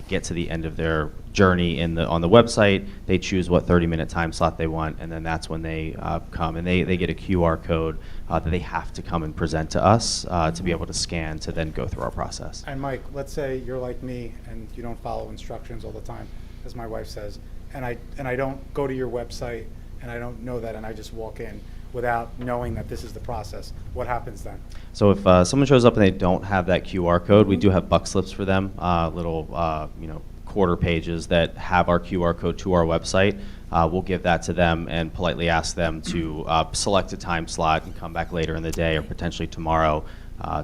Speaker 13: get to the end of their journey on the website, they choose what 30-minute time slot they want, and then that's when they come, and they get a QR code that they have to come and present to us to be able to scan to then go through our process.
Speaker 12: And Mike, let's say you're like me and you don't follow instructions all the time, as my wife says, and I don't go to your website and I don't know that, and I just walk in without knowing that this is the process. What happens then?
Speaker 13: So if someone shows up and they don't have that QR code, we do have buck slips for them, little quarter pages that have our QR code to our website. We'll give that to them and politely ask them to select a time slot and come back later in the day or potentially tomorrow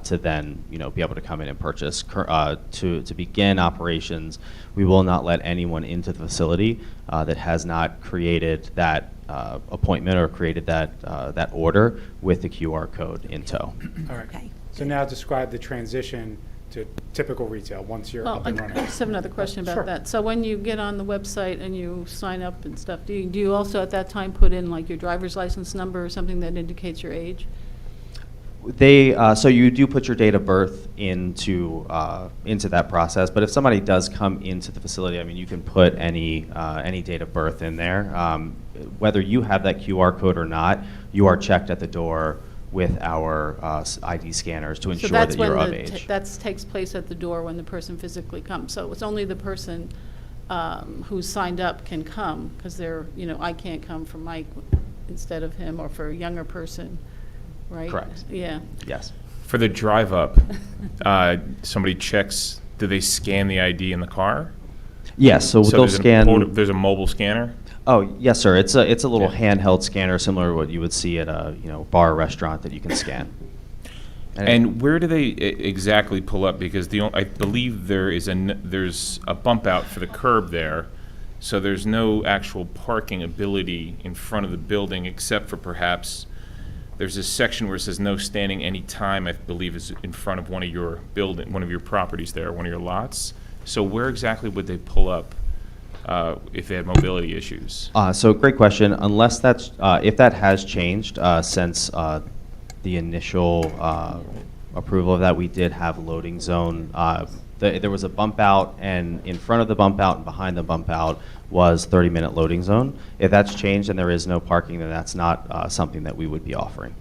Speaker 13: to then be able to come in and purchase. To begin operations, we will not let anyone into the facility that has not created that appointment or created that order with the QR code in tow.
Speaker 12: All right.
Speaker 5: Okay.
Speaker 12: So now describe the transition to typical retail once you're up and
Speaker 7: I
Speaker 12: running.
Speaker 7: just have another question about
Speaker 12: Sure.
Speaker 7: that. So when you get on the website and you sign up and stuff, do you also at that time put in like your driver's license number or something that indicates your age?
Speaker 13: So you do put your date of birth into that process, but if somebody does come into the facility, you can put any date of birth in there. Whether you have that QR code or not, you are checked at the door with our ID scanners to ensure that you're of age.
Speaker 7: That takes place at the door when the person physically comes. So it's only the person who's signed up can come, because they're, I can't come for Mike instead of him, or for a younger person, right?
Speaker 13: Correct.
Speaker 7: Yeah.
Speaker 13: Yes.
Speaker 3: For the drive up, somebody checks, do they scan the ID in the car?
Speaker 13: Yes, so they'll scan.
Speaker 3: There's a mobile scanner?
Speaker 13: Oh, yes, sir. It's a little handheld scanner similar to what you would see at a bar or restaurant that you can scan.
Speaker 3: And where do they exactly pull up? Because I believe there's a bump out for the curb there, so there's no actual parking ability in front of the building except for perhaps there's a section where it says no standing any time, I believe is in front of one of your properties there, one of your lots. So where exactly would they pull up if they had mobility issues?
Speaker 13: So great question. Unless if that has changed since the initial approval of that, we did have loading zone. There was a bump out, and in front of the bump out and behind the bump out was 30-minute loading zone. If that's changed and there is no parking, then that's not something that we would be offering.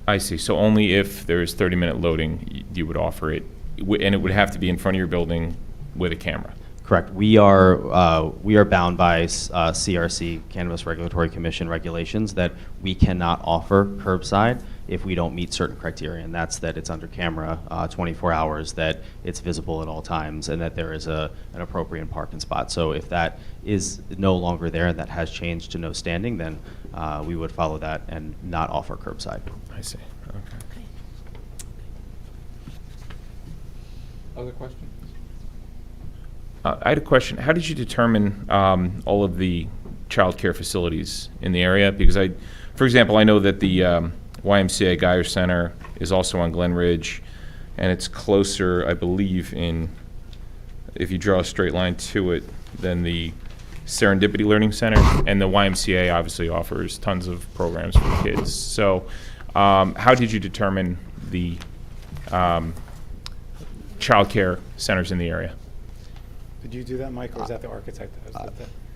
Speaker 3: I see. So only if there is 30-minute loading, you would offer it, and it would have to be in front of your building with a camera.
Speaker 13: Correct. We are bound by CRC, Cannabis Regulatory Commission regulations, that we cannot offer curbside if we don't meet certain criteria, and that's that it's under camera 24 hours, that it's visible at all times, and that there is an appropriate parking spot. So if that is no longer there and that has changed to no standing, then we would follow that and not offer curbside.
Speaker 3: I see. Okay.
Speaker 8: Other questions?
Speaker 3: I had a question. How did you determine all of the child care facilities in the area? Because for example, I know that the YMCA Geyer Center is also on Glen Ridge, and it's closer, I believe, if you draw a straight line to it, than the Serendipity Learning Center, and the YMCA obviously offers tons of programs for kids. So how did you determine the child care centers in the area?
Speaker 12: Did you do that, Mike, or is that the architect?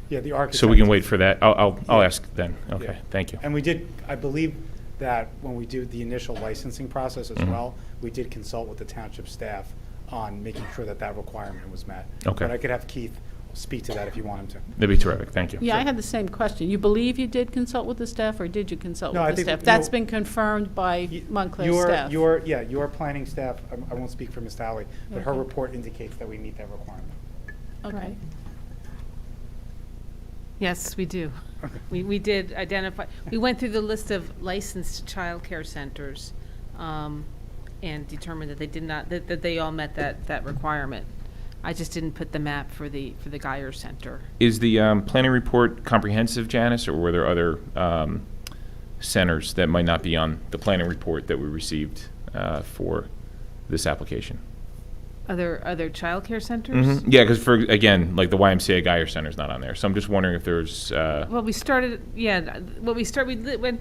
Speaker 12: Yeah, the architect.
Speaker 3: So we can wait for that. I'll ask then. Okay,
Speaker 12: Yeah.
Speaker 3: thank you.
Speaker 12: And we did, I believe that when we did the initial licensing process as well, we did consult with the township staff on making sure that that requirement was met.
Speaker 3: Okay.
Speaker 12: But I could have Keith speak to that if you want him to.
Speaker 3: That'd be terrific. Thank you.
Speaker 7: Yeah, I had the same question. You believe you did consult with the staff, or did you consult
Speaker 12: No, I
Speaker 7: with the
Speaker 12: think
Speaker 7: staff? That's been confirmed by Montclair staff.
Speaker 12: Your planning staff, I won't speak for Ms. Talley, but her
Speaker 7: Okay.
Speaker 12: report indicates that we meet that requirement.
Speaker 7: Okay.
Speaker 2: Yes, we do. We did identify, we went through the list of licensed childcare centers and determined that they did not, that they all met that requirement. I just didn't put the map for the Geyer Center.
Speaker 3: Is the planning report comprehensive, Janice, or were there other centers that might not be on the planning report that we received for this application.
Speaker 2: Other childcare centers?
Speaker 3: Yeah, because again, like the YMCA Geyer Center is not on there, so I'm just wondering if there's,
Speaker 2: Well, we went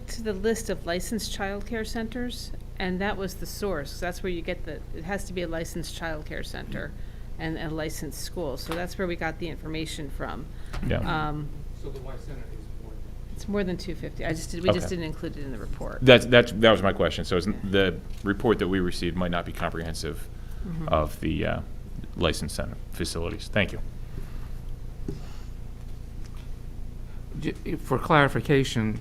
Speaker 2: to the list of licensed childcare centers, and that was the source. That's where you get it has to be a licensed childcare center and a licensed school. So that's where we got the information from.
Speaker 3: yeah.
Speaker 1: So the Y Center is more than.
Speaker 2: It's more than 250. We just
Speaker 3: Okay.
Speaker 2: didn't include it in the report.
Speaker 3: That was my question. So the report that we received might not be comprehensive of the licensed center facilities. Thank you.
Speaker 1: For clarification,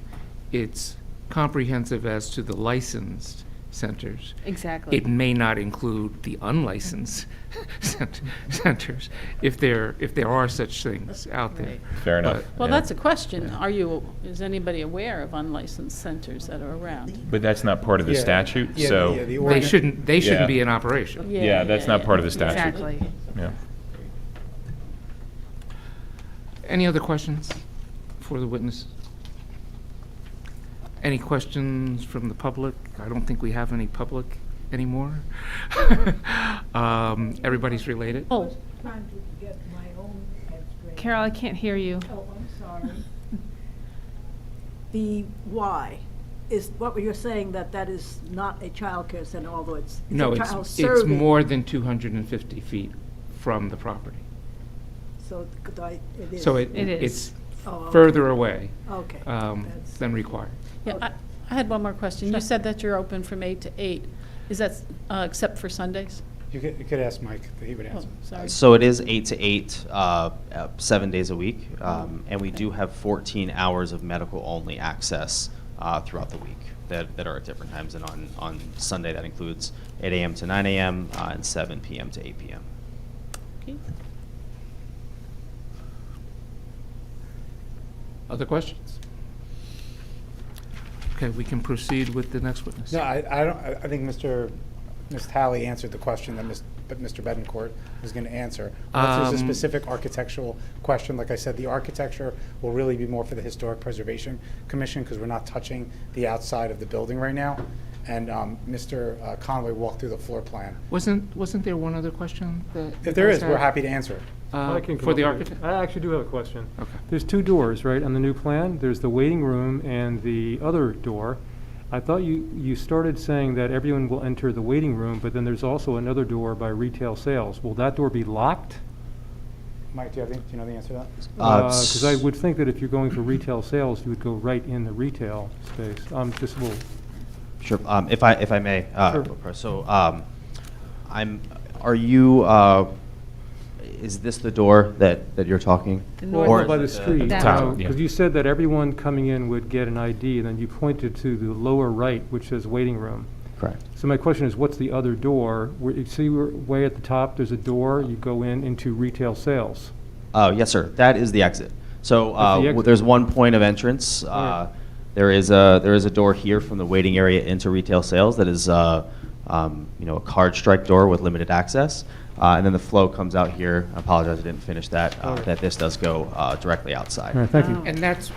Speaker 1: it's comprehensive as to the licensed centers.
Speaker 2: Exactly.
Speaker 1: It may not include the unlicensed centers, if there are such things out there.
Speaker 2: Right.
Speaker 3: Fair enough.
Speaker 7: Well,
Speaker 3: Yeah.
Speaker 7: that's a question. Is anybody aware of unlicensed centers that are around?
Speaker 3: But that's not part of the
Speaker 12: Yeah.
Speaker 3: statute,
Speaker 12: Yeah,
Speaker 3: so.
Speaker 12: yeah, the
Speaker 1: They
Speaker 12: ordinance-
Speaker 1: shouldn't
Speaker 3: Yeah.
Speaker 1: be in operation.
Speaker 3: Yeah, that's not part of the statute.
Speaker 2: Exactly.
Speaker 3: Yeah.
Speaker 1: Any other questions for the witness? Any questions from the public? I don't think we have any public anymore. Everybody's related.
Speaker 7: Oh,
Speaker 14: Trying to get my own head straight.
Speaker 2: Carol, I can't hear you.
Speaker 14: Oh, I'm sorry. The why is what you're saying, that is not a childcare center, although it's
Speaker 1: No,
Speaker 14: a
Speaker 1: it's
Speaker 14: child-serving.
Speaker 1: more than 250 feet from the property.
Speaker 14: So it is.
Speaker 1: So
Speaker 2: It is.
Speaker 1: it's
Speaker 14: Oh, okay.
Speaker 1: further away
Speaker 14: Okay. That's-
Speaker 1: than required.
Speaker 7: yeah, I had one more question. You said that you're open from 8 to 8. Is that except for Sundays?
Speaker 12: You could ask Mike, he would
Speaker 7: Oh,
Speaker 12: answer.
Speaker 7: sorry.
Speaker 13: So it is 8 to 8, 7 days a week, and we do have 14 hours of medical-only access throughout the week that are at different times. And on Sunday, that includes 8 a.m. to 9 a.m. And 7 p.m. to 8 p.m.
Speaker 7: Okay.
Speaker 1: Other questions? Okay, we can proceed with the next witness.
Speaker 12: No, I don't, I think Ms. Talley answered the question that Mr. Betancourt was going to answer. Unless there's a specific architectural question, like I said, the architecture will really be more for the Historic Preservation Commission, because we're not touching the outside of the building right now. And Mr. Conway walked through the floor plan.
Speaker 1: Wasn't there one other question that?
Speaker 12: If there is,
Speaker 1: you guys
Speaker 12: we're
Speaker 1: had?
Speaker 12: happy to answer it.
Speaker 4: I can come
Speaker 1: For the
Speaker 4: up with-
Speaker 1: architect?
Speaker 4: I actually do have a question.
Speaker 1: Okay.
Speaker 4: There's two doors, right, on the new plan? There's the waiting room and the other door. I thought you started saying that everyone will enter the waiting room, but then there's also another door by retail sales. Will that door be locked?
Speaker 12: Mike, do you know the answer to that?
Speaker 4: Because I would think that if you're going for retail sales, you would go right in the retail space. Just a little,
Speaker 13: Sure. If I may,
Speaker 4: Sure.
Speaker 13: so are you? Is this the door that you're talking?
Speaker 2: The
Speaker 4: well,
Speaker 2: north
Speaker 4: by
Speaker 2: of
Speaker 4: the street.
Speaker 2: That
Speaker 3: Top, yeah.
Speaker 4: Because you said that everyone coming in would get an ID, and then you pointed to the lower right, which says waiting room.
Speaker 13: Correct.
Speaker 4: So my question is, what's the other door? You see way at the top, there's a door, you go into retail sales.
Speaker 13: Yes, sir. That is the exit. So
Speaker 4: That's the exit.
Speaker 13: there's one point of entrance.
Speaker 4: Where?
Speaker 13: There is a door here from the waiting area into retail sales that is a card strike door with limited access. And then the flow comes out here. I apologize, I didn't finish that.
Speaker 4: All right.
Speaker 13: That this does go directly outside.
Speaker 4: All right, thank you.
Speaker 1: And that's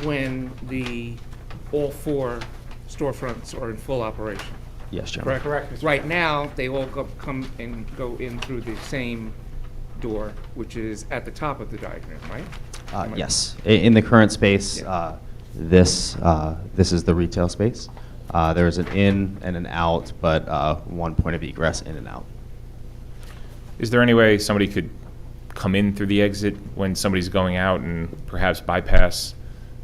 Speaker 1: when all four storefronts are in full operation,
Speaker 13: Yes, Chairman.
Speaker 1: correct?
Speaker 12: Correct, Mr.
Speaker 1: Right now, they all come and go in through the same door, which is at the top of the diagram, right? Am I-
Speaker 13: Yes. In the current space,
Speaker 1: Yeah.
Speaker 13: this is the retail space. There is an in and an out, but one point of egress in and out.
Speaker 3: Is there any way somebody could come in through the exit when somebody's going out and perhaps bypass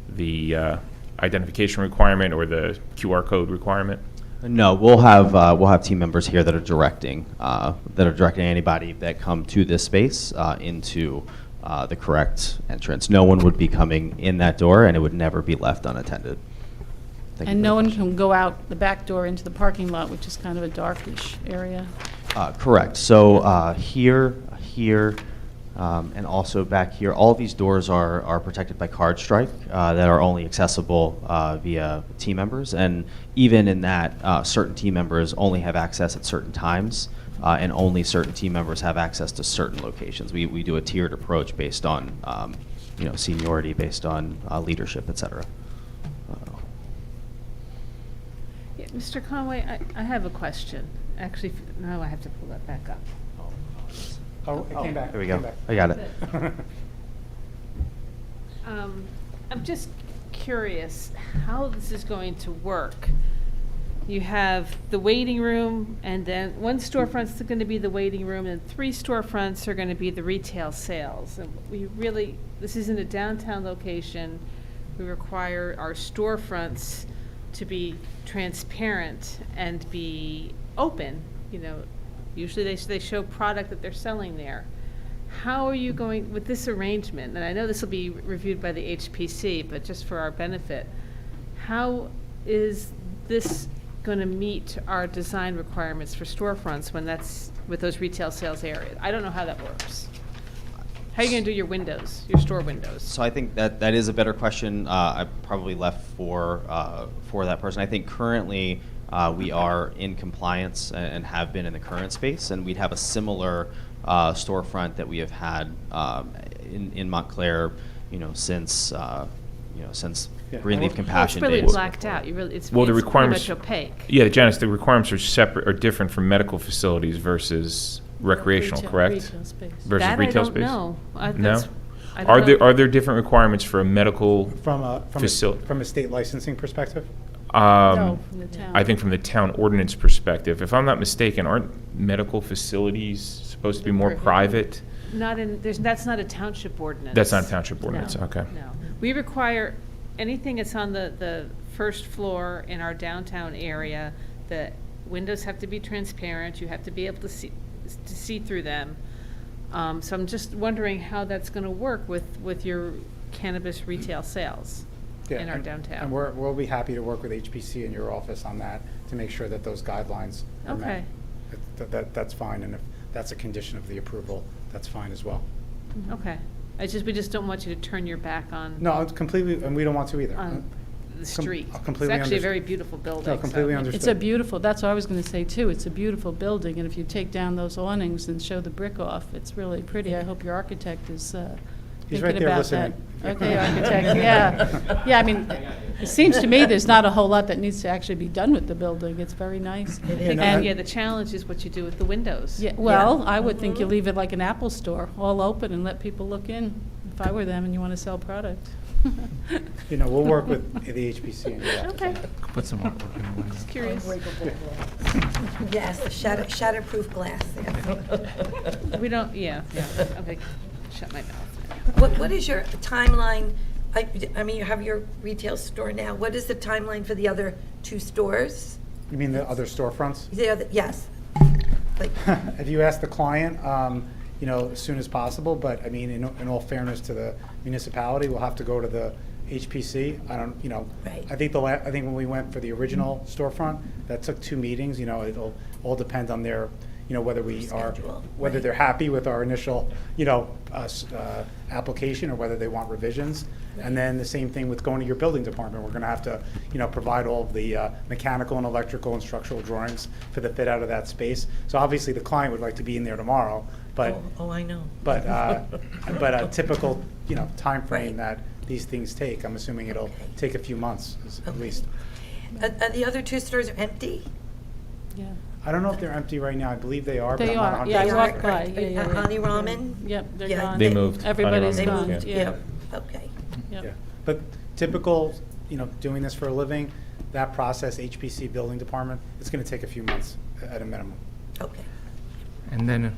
Speaker 3: the identification requirement or the QR code requirement?
Speaker 13: No, we'll have team members here that are directing anybody that come to this space into the correct entrance. No one would be coming in that door, and it would never be left unattended. Thank you
Speaker 7: And
Speaker 13: very
Speaker 7: no one
Speaker 13: much.
Speaker 7: can go out the back door into the parking lot, which is kind of a darkish area.
Speaker 13: Correct. So here, and also back here, all of these doors are protected by card strike that are only accessible via team members. And even in that, certain team members only have access at certain times, and only certain team members have access to certain locations. We do a tiered approach based on seniority, based on leadership, et cetera.
Speaker 2: Mr. Conway, I have a question. Actually, no, I have to pull that back up.
Speaker 12: Oh, it came back.
Speaker 13: There we
Speaker 12: came
Speaker 13: go.
Speaker 12: back.
Speaker 13: I got it.
Speaker 2: I'm just curious how this is going to work. You have the waiting room, and then one storefront's going to be the waiting room, and 3 storefronts are going to be the retail sales. And this is in a downtown location. We require our storefronts to be transparent and be open. You know, usually they show product that they're selling there. How are you going with this arrangement? And I know this will be reviewed by the HPC, but just for our benefit, how is this going to meet our design requirements for storefronts when that's with those retail sales areas? I don't know how that works. How are you going to do your windows, your store windows?
Speaker 13: So I think that is a better question. I probably left for that person. I think currently we are in compliance and have been in the current space, and we'd have a similar storefront that we have had in Montclair, since Greenleaf Compassion
Speaker 2: Well, it's really
Speaker 13: days.
Speaker 2: blacked out. It's
Speaker 3: Well, the
Speaker 2: pretty
Speaker 3: requirements.
Speaker 2: much opaque.
Speaker 3: Yeah, Janice, the requirements are separate, are different from medical facilities versus recreational,
Speaker 7: Retail-
Speaker 3: correct?
Speaker 7: retail space.
Speaker 3: Versus
Speaker 2: That
Speaker 3: retail
Speaker 2: I
Speaker 3: space?
Speaker 2: don't know.
Speaker 3: No?
Speaker 2: I don't know.
Speaker 3: Are there different requirements for a medical
Speaker 12: From a state licensing perspective?
Speaker 7: No, from the town.
Speaker 3: I think from the town ordinance perspective, if I'm not mistaken, aren't medical facilities supposed to be more private?
Speaker 2: That's not a township ordinance.
Speaker 3: That's not a township ordinance,
Speaker 2: No,
Speaker 3: okay.
Speaker 2: No. We require anything that's on the first floor in our downtown area, the windows have to be transparent, you have to be able to see through them. So I'm just wondering how that's going to work with your cannabis retail sales in our downtown.
Speaker 12: And we'll be happy to work with HPC in your office on that to make sure that those guidelines are met.
Speaker 2: Okay.
Speaker 12: That's fine, and if that's a condition of the approval, that's fine as well.
Speaker 2: Okay. We just don't want you to turn your back on.
Speaker 12: No, it's completely, and we don't want to either.
Speaker 2: On the street.
Speaker 12: completely
Speaker 2: It's actually a
Speaker 12: underst-
Speaker 2: very beautiful building.
Speaker 12: No, completely
Speaker 2: so-
Speaker 12: understood.
Speaker 7: It's a beautiful, that's what I was going to say too. It's a beautiful building, and if you take down those awnings and show the brick off, it's really pretty. I hope your architect is
Speaker 12: He's right
Speaker 7: thinking
Speaker 12: there
Speaker 7: about
Speaker 12: listening.
Speaker 7: that. Okay, architect, yeah. Yeah, I mean, it seems to me there's not a whole lot that needs to actually be done with the building. It's very nice.
Speaker 2: I think,
Speaker 7: And-
Speaker 2: yeah, the challenge is what you do with the windows.
Speaker 7: Yeah, well, I would think you leave it like an Apple store, all open and let people look in, if I were them and you want to sell product.
Speaker 12: We'll work with the HPC in your office.
Speaker 2: Okay,
Speaker 1: Put some artwork in the window.
Speaker 2: just curious.
Speaker 5: Yes, the shatterproof glass, yeah.
Speaker 2: We don't, yeah, okay, shut my mouth.
Speaker 5: What is your timeline? I mean, you have your retail store now. What is the timeline for the other 2 stores?
Speaker 12: You mean the other storefronts?
Speaker 5: Yes. Like,
Speaker 12: If you ask the client, as soon as possible, but I mean, in all fairness to the municipality, we'll have to go to the HPC. I don't,
Speaker 5: Right.
Speaker 12: I think when we went for the original storefront, that took 2 meetings, it'll all depend on their, whether
Speaker 5: Schedule,
Speaker 12: whether
Speaker 5: right.
Speaker 12: they're happy with our initial, application or whether they want revisions. And then the same thing with going to your building department. We're gonna have to, provide all of the mechanical and electrical and structural drawings for the fit out of that space. So obviously, the client would like to be in there tomorrow, but,
Speaker 5: oh, I know.
Speaker 12: but a typical, timeframe
Speaker 5: Right.
Speaker 12: that these things take, I'm assuming it'll take a few months at
Speaker 5: Okay.
Speaker 12: least.
Speaker 5: The other 2 stores are empty?
Speaker 7: Yeah.
Speaker 12: I don't know if they're empty right now. I believe they are, but
Speaker 7: They
Speaker 12: I'm not
Speaker 7: are,
Speaker 12: 100%.
Speaker 7: yeah, I
Speaker 5: They
Speaker 7: walked
Speaker 5: are,
Speaker 7: by,
Speaker 5: right.
Speaker 7: yeah.
Speaker 5: Honey Ramen?
Speaker 7: Yep, they're
Speaker 5: Yeah,
Speaker 7: gone.
Speaker 3: They moved.
Speaker 7: Everybody's
Speaker 5: They
Speaker 7: gone,
Speaker 5: moved,
Speaker 7: yeah.
Speaker 5: Okay.
Speaker 12: Yeah.
Speaker 7: Yep.
Speaker 12: But typical, doing this for a living, that process, HPC building department, it's gonna take a few months at a minimum.
Speaker 5: Okay.
Speaker 1: And then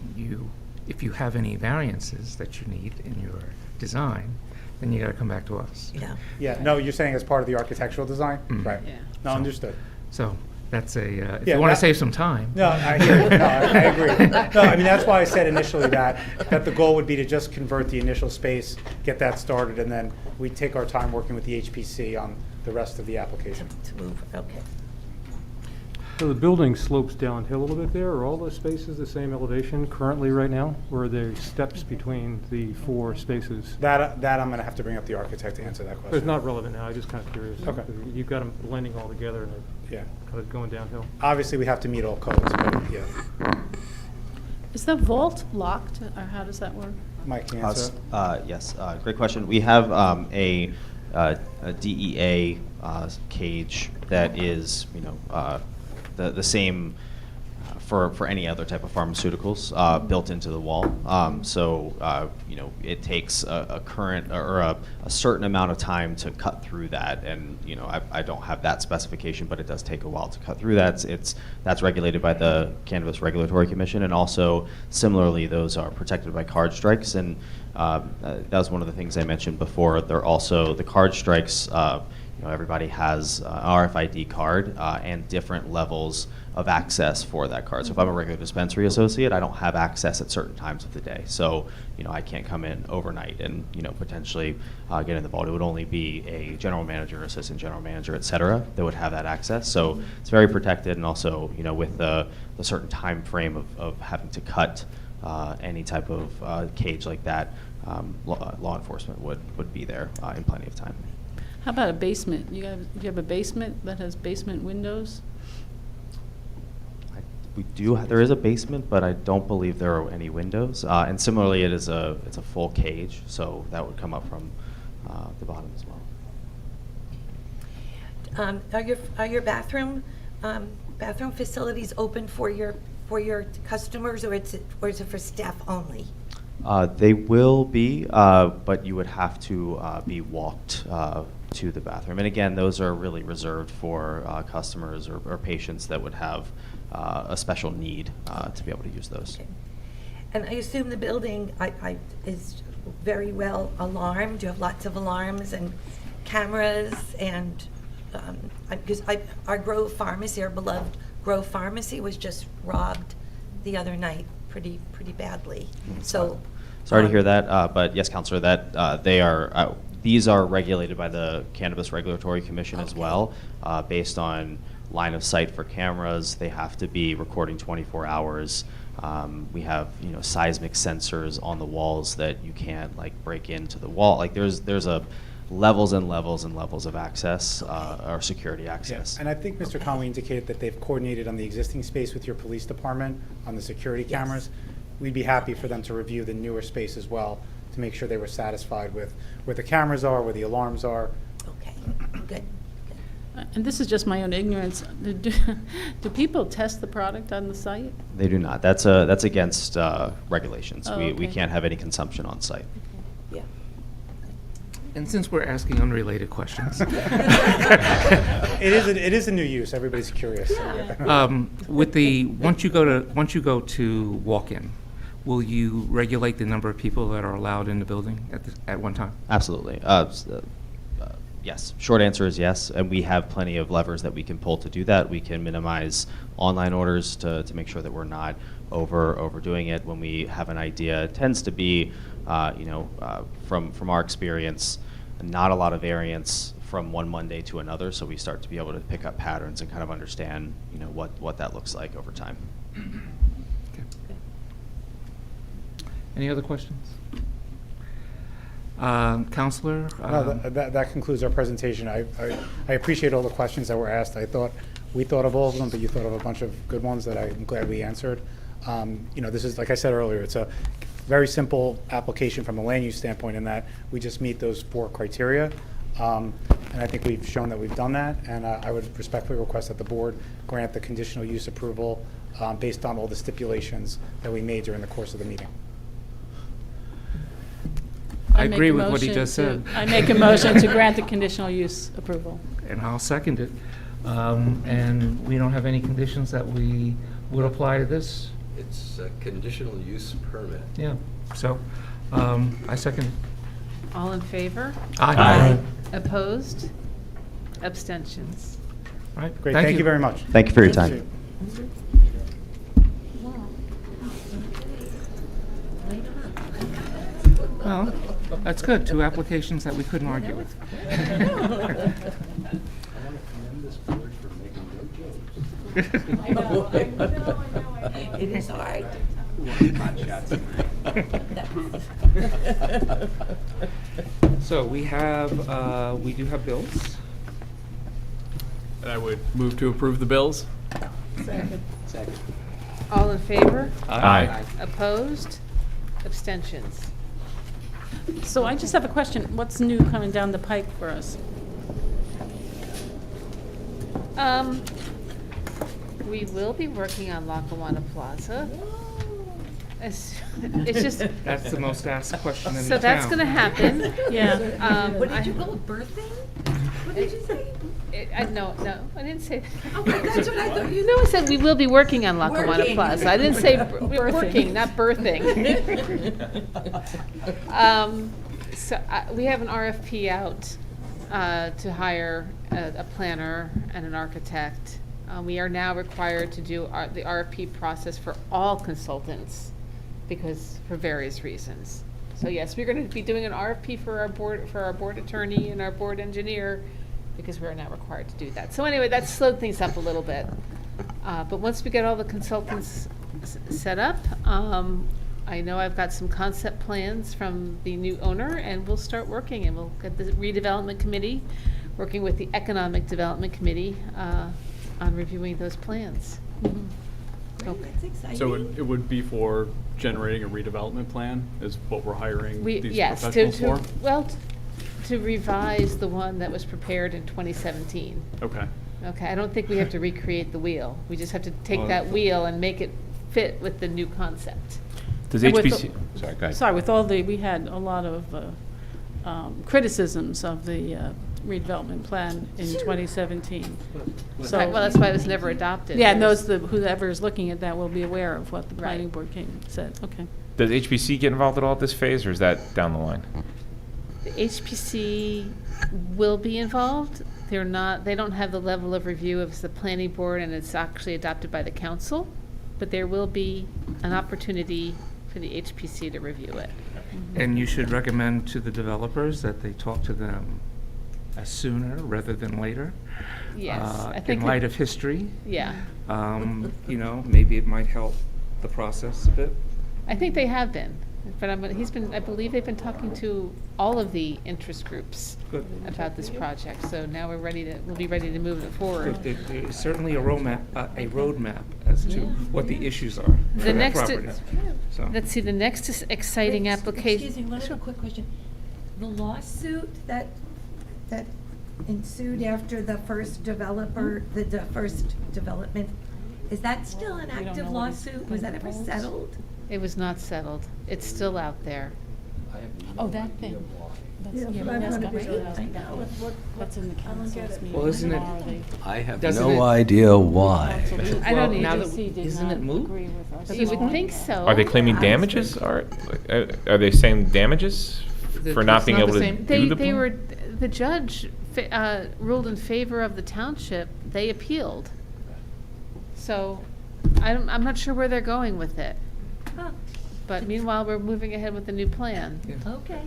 Speaker 1: if you have any variances that you need in your design, then you gotta come back to us.
Speaker 5: Yeah.
Speaker 12: Yeah, no, you're saying as part of the architectural design?
Speaker 1: Mm.
Speaker 12: Right.
Speaker 2: Yeah.
Speaker 12: No,
Speaker 1: So-
Speaker 12: understood.
Speaker 1: So that's if
Speaker 12: Yeah,
Speaker 1: you wanna
Speaker 12: that-
Speaker 1: save some time.
Speaker 12: No, I hear you. No, I agree. No, I mean, that's why I said initially that the goal would be to just convert the initial space, get that started, and then we take our time working with the HPC on the rest of the application.
Speaker 5: To move, okay.
Speaker 4: So the building slopes downhill a little bit there. Are all the spaces the same elevation currently right now? Or are there steps between the 4 spaces?
Speaker 12: That I'm gonna have to bring up the architect to answer that
Speaker 4: It's
Speaker 12: question.
Speaker 4: not relevant now, I'm just kind of curious.
Speaker 12: Okay.
Speaker 4: You've got them blending all together and
Speaker 12: Yeah.
Speaker 4: they're kind of going downhill.
Speaker 12: Obviously, we have to meet all codes, but yeah.
Speaker 7: Is the vault locked, or how does that work?
Speaker 12: Mike, can you answer that?
Speaker 13: Yes, great question. We have a a DEA cage that is, the same for any other type of pharmaceuticals built into the wall. It takes a current or a certain amount of time to cut through that, and I don't have that specification, but it does take a while to cut through that. That's regulated by the Cannabis Regulatory Commission, and also similarly, those are protected by card strikes, and that was one of the things I mentioned before. They're also the card strikes. Everybody has an RFID card and different levels of access for that card. So if I'm a regular dispensary associate, I don't have access at certain times of the day. So, I can't come in overnight and, potentially get in the vault. It would only be a general manager, assistant general manager, et cetera, that would have that access. So it's very protected, and also, with the certain time frame of having to cut any type of cage like that, law enforcement would be there in plenty of time.
Speaker 7: How about a basement? You have a basement that has basement windows?
Speaker 13: There is a basement, but I don't believe there are any windows. And similarly, it's a full cage, so that would come up from the bottom as well.
Speaker 5: Are your bathroom facilities open for your customers, or is it for staff only?
Speaker 13: They will be, but you would have to be walked to the bathroom. And again, those are really reserved for customers or patients that would have a special need to be able to use those.
Speaker 5: Okay. And I assume the building is very well alarmed. You have lots of alarms and cameras, and because our Grove Pharmacy, our beloved Grove Pharmacy, was just robbed the other night pretty badly. So
Speaker 13: sorry to hear that, but yes, Counselor, that these are regulated by the Cannabis Regulatory Commission as well, based on line of sight for cameras. They have to be recording 24 hours. We have seismic sensors on the walls that you can't break into the wall. There's a levels and levels and levels of access or security access.
Speaker 12: Yeah. And I think Mr. Conley indicated that they've coordinated on the existing space with your police department on the security cameras. We'd be happy for them to review the newer space as well to make sure they were satisfied with where the cameras are, where the alarms are.
Speaker 5: Okay, good.
Speaker 7: And this is just my own ignorance. Do people test the product on the site?
Speaker 13: They do not. That's against regulations.
Speaker 7: Oh,
Speaker 13: We
Speaker 7: okay.
Speaker 13: can't have any consumption on site.
Speaker 5: Yeah.
Speaker 1: And since we're asking unrelated questions,
Speaker 12: It is a new use. Everybody's curious.
Speaker 1: once you go to walk-in, will you regulate the number of people that are allowed in the building at one time?
Speaker 13: Absolutely. Yes. Short answer is yes, and we have plenty of levers that we can pull to do that. We can minimize online orders to make sure that we're not overdoing it when we have an idea. It tends to be, from our experience, not a lot of variance from one Monday to another, so we start to be able to pick up patterns and kind of understand, what that looks like over time.
Speaker 1: Okay. Any other questions? Counselor?
Speaker 12: No, that concludes our presentation. I appreciate all the questions that were asked. We thought of all of them, but you thought of a bunch of good ones that I'm glad we answered. This is, like I said earlier, it's a very simple application from a land use standpoint in that we just meet those 4 criteria. And I think we've shown that we've done that, and I would respectfully request that the board grant the conditional use approval based on all the stipulations that we made during the course of the meeting.
Speaker 1: I agree with what he just said.
Speaker 7: I make a motion to grant the conditional use approval.
Speaker 1: And I'll second it. And we don't have any conditions that we would apply to this?
Speaker 6: It's a conditional use permit.
Speaker 1: Yeah, so I second it.
Speaker 2: All in favor?
Speaker 1: Aye.
Speaker 2: Opposed? Abstentions?
Speaker 1: All right,
Speaker 12: Great, thank you very much.
Speaker 13: Thank you for your time.
Speaker 1: Well, that's good, 2 applications that we couldn't argue with.
Speaker 6: I want to commend this board for making no jokes.
Speaker 5: It is hard.
Speaker 1: So we do have bills.
Speaker 8: And I would move to approve the bills.
Speaker 6: Second.
Speaker 2: All in favor?
Speaker 1: Aye.
Speaker 2: Opposed? Abstentions?
Speaker 7: So I just have a question. What's new coming down the pike for us?
Speaker 2: We will be working on Lackawanna Plaza. It's just,
Speaker 1: That's the most asked question in the
Speaker 2: so
Speaker 1: town.
Speaker 2: that's gonna happen.
Speaker 7: Yeah.
Speaker 5: What did you call it, birthing? What did you say?
Speaker 2: No, I didn't say that.
Speaker 5: Okay, that's what I thought you
Speaker 2: No, I said we will be working on Lackawanna
Speaker 5: Working.
Speaker 2: Plaza. I didn't say
Speaker 7: Birthing.
Speaker 2: working, not birthing. So we have an RFP out to hire a planner and an architect. We are now required to do the RFP process for all consultants because, for various reasons. So yes, we're going to be doing an RFP for our board attorney and our board engineer because we're now required to do that. So anyway, that slowed things up a little bit. But once we get all the consultants set up, I know I've got some concept plans from the new owner, and we'll start working, and we'll get the redevelopment committee, working with the economic development committee on reviewing those plans.
Speaker 5: Great, that's exciting.
Speaker 8: So it would be for generating a redevelopment plan is what we're hiring these
Speaker 2: Yes,
Speaker 8: professionals for?
Speaker 2: well, to revise the one that was prepared in 2017.
Speaker 8: Okay.
Speaker 2: Okay, I don't think we have to recreate the wheel. We just have to take
Speaker 1: Well-
Speaker 2: that wheel and make it fit with the new concept.
Speaker 3: Does
Speaker 7: And with
Speaker 3: HPC, sorry, go ahead.
Speaker 7: Sorry, with all we had a lot of criticisms of the redevelopment plan in 2017. So,
Speaker 2: Right, well, that's why it was never adopted.
Speaker 7: yeah, and whoever is looking at that will be aware of what the planning board said. Okay.
Speaker 3: Does HPC get involved at all at this phase, or is that down the line?
Speaker 2: The HPC will be involved. They don't have the level of review as the planning board, and it's actually adopted by the council, but there will be an opportunity for the HPC to review it.
Speaker 1: And you should recommend to the developers that they talk to them sooner rather than later.
Speaker 2: Yes, I think.
Speaker 1: In light of history,
Speaker 2: Yeah,
Speaker 1: maybe it might help the process a bit.
Speaker 2: I think they have been, but I believe they've been talking to all of the interest groups
Speaker 1: Good.
Speaker 2: about this project, so now we'll be ready to move it forward.
Speaker 1: There is certainly a roadmap as to what the issues are for
Speaker 2: The
Speaker 1: that
Speaker 2: next,
Speaker 1: property. So-
Speaker 2: let's see, the next exciting application.
Speaker 5: Excuse me, one other quick question. The lawsuit that ensued after the first developer, the first development, is that still an
Speaker 7: don't
Speaker 5: active
Speaker 7: know what he's
Speaker 5: lawsuit? Was that ever
Speaker 7: proposed.
Speaker 5: settled?
Speaker 2: It was not settled. It's still out there.
Speaker 7: Oh, that thing.
Speaker 14: Yeah,
Speaker 7: Yeah,
Speaker 14: but
Speaker 7: that's
Speaker 14: I'm
Speaker 7: got
Speaker 14: gonna
Speaker 7: to
Speaker 14: be-
Speaker 7: go out.
Speaker 5: I know.
Speaker 7: What's in the council's meeting?
Speaker 1: Well, isn't it-
Speaker 7: tomorrow, they-
Speaker 6: I have
Speaker 1: Doesn't
Speaker 6: no
Speaker 1: it-
Speaker 6: idea why.
Speaker 2: I don't
Speaker 1: now
Speaker 2: either.
Speaker 1: that- isn't it moot?
Speaker 2: You would think so.
Speaker 3: Are they claiming damages? Are they saying damages for not
Speaker 1: It's
Speaker 3: being
Speaker 1: not
Speaker 3: able
Speaker 1: the
Speaker 3: to
Speaker 1: same-
Speaker 3: do the
Speaker 2: They
Speaker 3: plan?
Speaker 2: were, the judge ruled in favor of the township. They appealed. So I'm not sure where they're going with it.
Speaker 5: Huh,
Speaker 2: But meanwhile, we're moving ahead with the new plan.
Speaker 5: okay.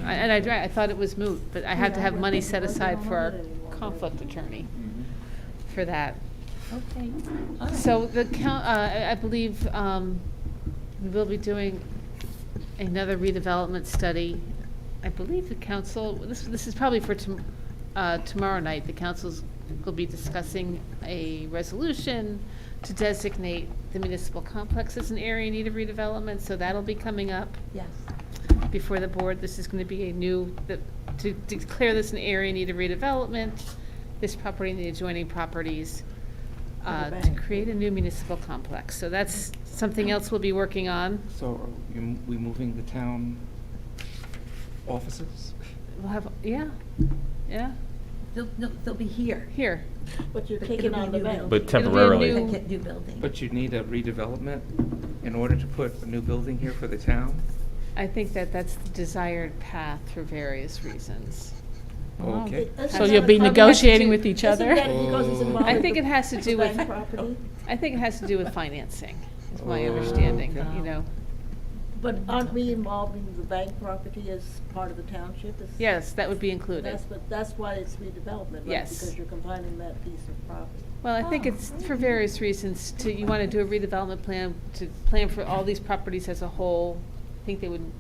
Speaker 2: And I thought it was moot, but I had to
Speaker 14: Yeah,
Speaker 2: have
Speaker 14: I
Speaker 2: money
Speaker 14: think
Speaker 2: set
Speaker 14: we're
Speaker 2: aside
Speaker 14: working
Speaker 2: for
Speaker 14: on
Speaker 2: our
Speaker 14: it anymore.
Speaker 2: conflict attorney for that.
Speaker 5: Okay. All right.
Speaker 2: So I believe we will be doing another redevelopment study. I believe the council, this is probably for tomorrow night, the councils will be discussing a resolution to designate the municipal complex as an area in need of redevelopment, so that'll be coming up
Speaker 5: Yes.
Speaker 2: before the board. This is going to be to declare this an area in need of redevelopment, this property and the adjoining properties,
Speaker 14: For the
Speaker 2: to
Speaker 14: bank.
Speaker 2: create a new municipal complex. So that's something else we'll be working on.
Speaker 1: So are we moving the town offices?
Speaker 2: We'll have, yeah,
Speaker 5: They'll be here.
Speaker 2: here.
Speaker 14: But you're
Speaker 5: But
Speaker 14: taking
Speaker 5: it'll be
Speaker 14: on the
Speaker 5: new
Speaker 14: bank.
Speaker 5: building.
Speaker 3: But
Speaker 2: It'll be a
Speaker 3: temporarily.
Speaker 2: new-
Speaker 5: New building.
Speaker 1: But you need a redevelopment in order to put a new building here for the town?
Speaker 2: I think that's the desired path for various reasons.
Speaker 1: Okay.
Speaker 7: So you'll be negotiating with each
Speaker 14: Isn't
Speaker 7: other?
Speaker 14: that because it's involved
Speaker 2: I
Speaker 14: with
Speaker 2: think
Speaker 14: the-
Speaker 2: it has to
Speaker 14: the
Speaker 2: do with,
Speaker 14: bank property?
Speaker 2: I think it has to do with financing, is my
Speaker 1: Oh,
Speaker 2: understanding,
Speaker 1: okay.
Speaker 2: you know.
Speaker 14: But aren't we involving the bank property as part of the township?
Speaker 2: Yes, that would be included.
Speaker 14: That's why it's redevelopment, right?
Speaker 2: Yes.
Speaker 14: Because you're combining that piece of property.
Speaker 2: Well, I think it's for various reasons, you want to do a redevelopment plan, to plan for all these properties as a whole. I think they would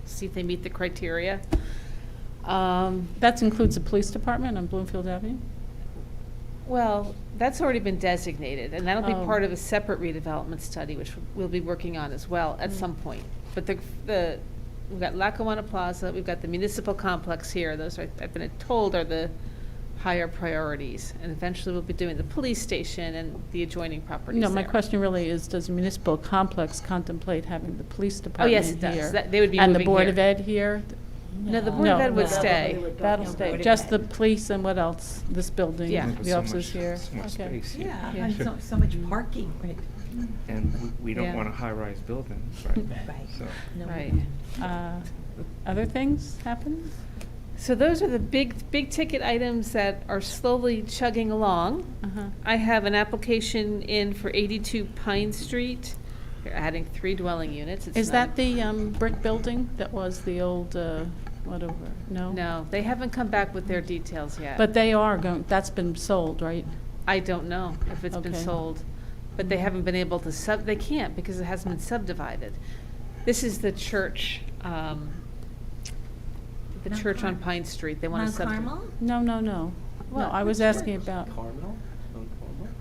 Speaker 2: see if they meet the criteria.
Speaker 7: That includes the police department on Bloomfield Avenue?
Speaker 2: Well, that's already been designated, and that'll be
Speaker 7: Oh.
Speaker 2: part of a separate redevelopment study, which we'll be working on as well at some point. But we've got Lackawanna Plaza, we've got the municipal complex here. Those are, I've been told, are the higher priorities. And eventually we'll be doing the police station and the adjoining properties
Speaker 7: No, my
Speaker 2: there.
Speaker 7: question really is, does the municipal complex contemplate having the police
Speaker 2: Oh,
Speaker 7: department
Speaker 2: yes, it
Speaker 7: here?
Speaker 2: does. They would be
Speaker 7: And the
Speaker 2: moving
Speaker 7: Board
Speaker 2: here.
Speaker 7: of Ed here?
Speaker 2: No, the Board of Ed would stay.
Speaker 7: That'll stay, just the police and what else? This building?
Speaker 2: Yeah.
Speaker 1: With
Speaker 7: The
Speaker 1: so
Speaker 7: officers
Speaker 1: much-
Speaker 7: here?
Speaker 1: so much
Speaker 7: Okay.
Speaker 1: space here.
Speaker 14: Yeah, and so much parking.
Speaker 1: And we don't
Speaker 2: Yeah.
Speaker 1: want a high-rise building, right?
Speaker 14: Right.
Speaker 1: So,
Speaker 2: Right.
Speaker 7: Other things happen?
Speaker 2: So those are the big ticket items that are slowly chugging along.
Speaker 7: Uh-huh.
Speaker 2: I have an application in for 82 Pine Street. They're adding 3 dwelling units. It's
Speaker 7: Is
Speaker 2: not-
Speaker 7: that the brick building that was the old, whatever, no?
Speaker 2: No, they haven't come back with their details yet.
Speaker 7: But they are going, that's been sold, right?
Speaker 2: I don't know if it's been
Speaker 7: Okay.
Speaker 2: sold. But they haven't been able to they can't because it hasn't been subdivided. This is the church, the
Speaker 5: Mount
Speaker 2: church on
Speaker 5: Carmel?
Speaker 2: Pine Street. They want to
Speaker 5: Mount
Speaker 2: subdivide.
Speaker 5: Carmel?
Speaker 7: No, no, no. No,
Speaker 2: What?
Speaker 7: I was asking about,
Speaker 6: Carmel?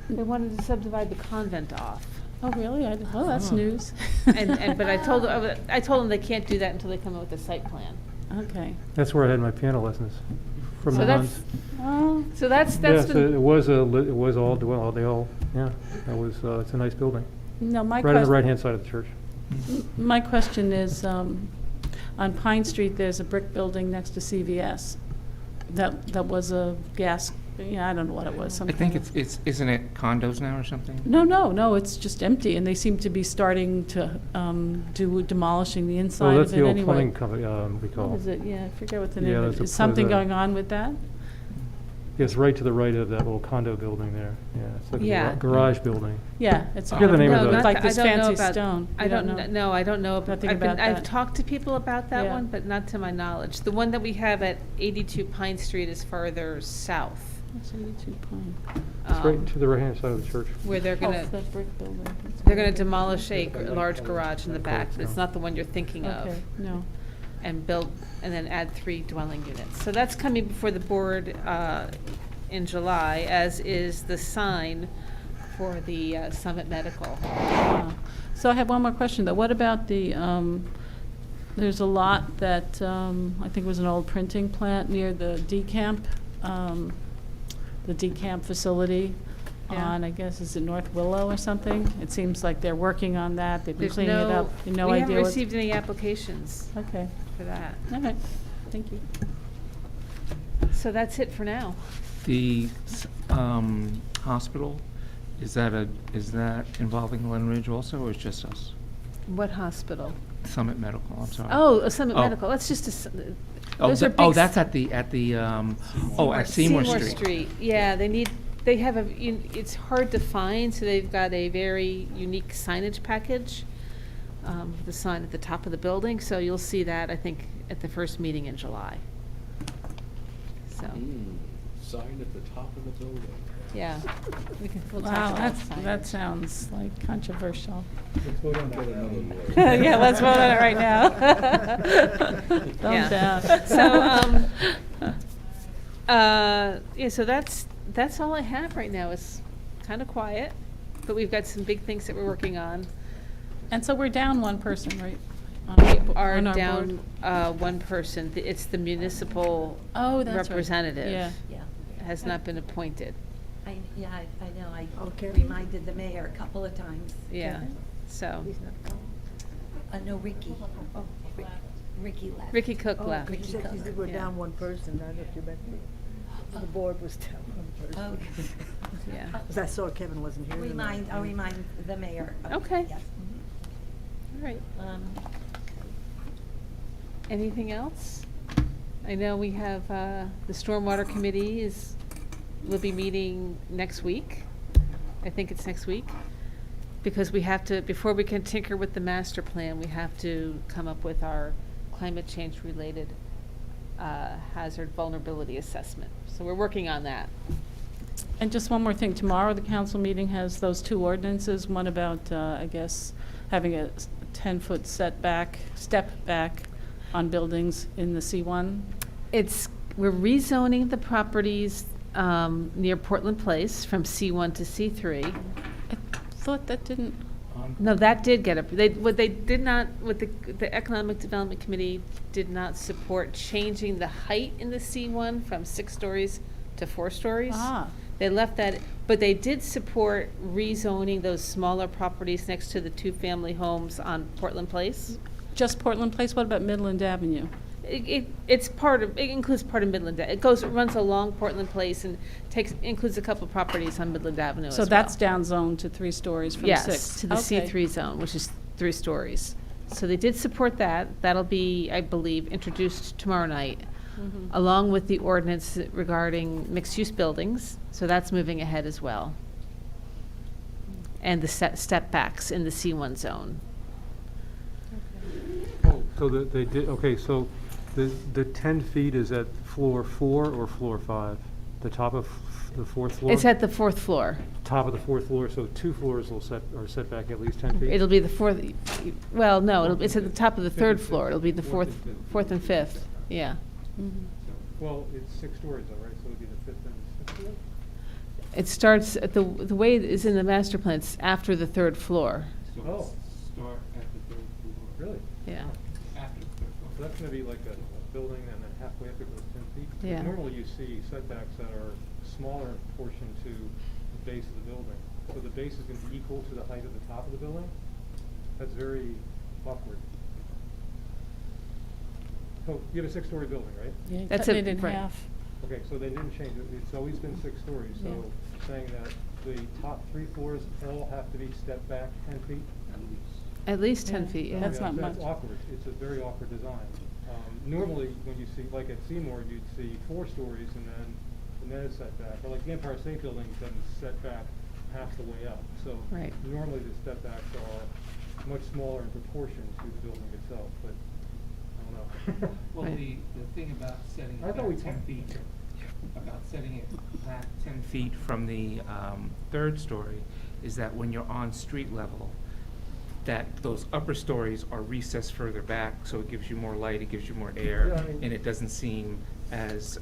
Speaker 2: They wanted to subdivide the convent off.
Speaker 7: oh, really? Oh, that's
Speaker 1: Oh.
Speaker 7: news.
Speaker 2: But I told them they can't do that until they come up with a site plan.
Speaker 7: Okay.
Speaker 4: That's where I had my piano lessons, from
Speaker 2: So
Speaker 4: the
Speaker 2: that's,
Speaker 4: nuns.
Speaker 7: Well,
Speaker 2: so that's
Speaker 4: Yes,
Speaker 2: been,
Speaker 4: it was it was all, well, they all, yeah, that was, it's a nice building.
Speaker 7: no, my
Speaker 4: Right on the
Speaker 7: question,
Speaker 4: right-hand side of the church.
Speaker 7: my question is, on Pine Street, there's a brick building next to CVS. That was a gas, I don't know what it was. some
Speaker 1: I think
Speaker 7: kind of-
Speaker 1: isn't it condos now or something?
Speaker 7: No, it's just empty, and they seem to be starting to do demolishing the
Speaker 4: Oh,
Speaker 7: inside
Speaker 4: that's
Speaker 7: of
Speaker 4: the
Speaker 7: it
Speaker 4: old
Speaker 7: anyway.
Speaker 4: plumbing company, we call
Speaker 7: What is
Speaker 4: it.
Speaker 7: it? Yeah, I forget what the
Speaker 4: Yeah,
Speaker 7: name
Speaker 4: there's
Speaker 7: of
Speaker 4: a-
Speaker 7: it is. Something
Speaker 4: there's a-
Speaker 7: going on with that?
Speaker 4: It's right to the right of that little condo building there. Yeah, it's like a
Speaker 2: Yeah.
Speaker 4: garage building.
Speaker 7: Yeah, it's.
Speaker 4: I forget the name of
Speaker 2: no,
Speaker 4: the-
Speaker 2: not
Speaker 7: Like
Speaker 2: that-
Speaker 7: this
Speaker 2: I don't know
Speaker 7: fancy
Speaker 2: about-
Speaker 7: stone.
Speaker 2: I
Speaker 7: You
Speaker 2: don't,
Speaker 7: know?
Speaker 2: no, I don't know.
Speaker 7: Nothing
Speaker 2: I've
Speaker 7: about
Speaker 2: I've
Speaker 7: that.
Speaker 2: talked to people about that
Speaker 7: Yeah.
Speaker 2: one, but not to my knowledge. The one that we have at 82 Pine Street is farther south.
Speaker 7: That's 82 Pine.
Speaker 4: It's right
Speaker 2: um,
Speaker 4: to the right-hand side of the church.
Speaker 2: Where they're
Speaker 7: Oh,
Speaker 2: gonna,
Speaker 7: that brick building. That's
Speaker 2: they're gonna
Speaker 7: right.
Speaker 2: demolish a large garage in the back, but it's not the one you're thinking of.
Speaker 7: Okay, no.
Speaker 2: And build, and then add 3 dwelling units. So that's coming before the board in July, as is the sign for the Summit Medical.
Speaker 7: So I have one more question, though. What about the, there's a lot that, I think was an old printing plant near the decamp facility
Speaker 2: Yeah.
Speaker 7: on, I guess, is it North Willow or something? It seems like they're working on that. They've been
Speaker 2: There's
Speaker 7: cleaning it up. You no
Speaker 2: we
Speaker 7: idea
Speaker 2: haven't
Speaker 7: what-
Speaker 2: received any applications
Speaker 7: Okay,
Speaker 2: for that.
Speaker 7: all right, thank you.
Speaker 2: So that's it for now.
Speaker 1: The hospital, is that involving Glen Ridge also, or is just us?
Speaker 2: What hospital?
Speaker 1: Summit Medical, I'm sorry.
Speaker 2: Oh, Summit
Speaker 1: Oh.
Speaker 2: Medical, that's just
Speaker 1: Oh,
Speaker 2: those are
Speaker 1: th- oh,
Speaker 2: big
Speaker 1: that's at the, at Seymour Street.
Speaker 2: Yeah, they have it's hard to find, so they've got a very unique signage package. The sign at the top of the building, so you'll see that, I think, at the first meeting in July. So,
Speaker 6: Sign at the top of the building.
Speaker 2: yeah. We'll talk
Speaker 7: Wow,
Speaker 2: about
Speaker 7: that
Speaker 2: signage.
Speaker 7: sounds like controversial.
Speaker 6: Get another lawyer.
Speaker 7: Yeah, let's vote on it right now.
Speaker 2: Yeah.
Speaker 7: Thumbs down.
Speaker 2: So, yeah, so that's all I have right now. It's kind of quiet, but we've got some big things that we're working on.
Speaker 7: And so we're down one person, right? on
Speaker 2: We
Speaker 7: our bo-
Speaker 2: are
Speaker 7: on our
Speaker 2: down
Speaker 7: board?
Speaker 2: one person. It's the municipal
Speaker 7: Oh, that's right.
Speaker 2: representative.
Speaker 7: Yeah.
Speaker 5: Yeah.
Speaker 2: Has not been appointed.
Speaker 5: I know, I
Speaker 14: Okay.
Speaker 5: reminded the mayor a couple of times.
Speaker 2: Yeah, so
Speaker 14: He's not coming.
Speaker 5: No, Ricky. Ricky left.
Speaker 2: Ricky Cook
Speaker 14: Oh,
Speaker 2: left.
Speaker 14: because you said you were
Speaker 2: Yeah.
Speaker 14: down one person, I know you meant the board was down one person.
Speaker 5: Oh.
Speaker 2: Yeah.
Speaker 14: Because I saw Kevin wasn't here. tonight.
Speaker 5: I'll remind the mayor.
Speaker 2: Okay.
Speaker 5: Yes.
Speaker 2: All right.
Speaker 5: Okay.
Speaker 2: Anything else? I know we have, the Stormwater Committee will be meeting next week. I think it's next week. Because we have to, before we can tinker with the master plan, we have to come up with our climate change related hazard vulnerability assessment. So we're working on that.
Speaker 7: And just one more thing, tomorrow the council meeting has those 2 ordinances, one about, I guess, having a 10-foot step back on buildings in the C1.
Speaker 2: We're rezoning the properties near Portland Place from C1 to C3.
Speaker 7: I thought that didn't,
Speaker 2: No, that did get what they did not, the Economic Development Committee did not support changing the height in the C1 from 6 stories to 4 stories.
Speaker 7: Ah.
Speaker 2: They left that, but they did support rezoning those smaller properties next to the 2-family homes on Portland Place.
Speaker 7: Just Portland Place, what about Midland Avenue?
Speaker 2: It's part of, it includes part of Midland. It runs along Portland Place and includes a couple properties on Midland Avenue as
Speaker 7: So
Speaker 2: well.
Speaker 7: that's down zone to 3 stories from 6?
Speaker 2: Yes, to the
Speaker 7: Okay.
Speaker 2: C3 zone, which is 3 stories. So they did support that. That'll be, I believe, introduced tomorrow night, along with the ordinance regarding mixed-use buildings. So that's moving ahead as well. And the step backs in the C1 zone.
Speaker 4: Oh, so they did, okay, so the 10 feet is at floor 4 or floor 5? The top of the 4th floor?
Speaker 2: It's at the 4th floor.
Speaker 4: Top of the 4th floor, so 2 floors are set back at least 10 feet?
Speaker 2: It'll be the 4th, well, no, it's at the top of the 3rd floor. It'll be the 4th and 5th, yeah.
Speaker 4: Well, it's 6 stories though, right? So it'd be the 5th and 6th floor?
Speaker 2: It starts at the way it is in the master plan, it's after the 3rd floor.
Speaker 4: Oh.
Speaker 1: Start at the 3rd floor.
Speaker 4: Really?
Speaker 2: Yeah.
Speaker 1: After the 3rd floor.
Speaker 4: So that's going to be like a building and then halfway up it goes 10 feet?
Speaker 2: Yeah.
Speaker 4: Normally you see setbacks that are smaller in proportion to the base of the building. So the base is going to be equal to the height of the top of the building? That's very awkward. So you have a 6-story building, right?
Speaker 7: Yeah,
Speaker 2: That's
Speaker 7: cutting
Speaker 2: it,
Speaker 7: it in
Speaker 2: right.
Speaker 7: half.
Speaker 4: Okay, so they didn't change it. It's always been 6 stories. So saying that the top 3 floors all have to be stepped back 10 feet?
Speaker 2: At least 10 feet, yeah.
Speaker 7: That's not
Speaker 4: That's
Speaker 7: much.
Speaker 4: awkward. It's a very awkward design. Normally, when you see, like at Seymour, you'd see 4 stories and then it's set back. Or like the Empire State Building, then set back half the way up. So
Speaker 2: Right.
Speaker 4: normally the step backs are much smaller in proportion to the building itself, but I don't know.
Speaker 1: Well,
Speaker 2: Right.
Speaker 1: the thing about setting
Speaker 4: I
Speaker 1: it
Speaker 4: thought we
Speaker 1: back 10
Speaker 4: talked-
Speaker 1: feet, about setting it back 10 feet from the 3rd story is that when you're on street level, that those upper stories are recessed further back, so it gives you more light, it gives you more air,
Speaker 4: Yeah, I mean-
Speaker 1: and it doesn't seem as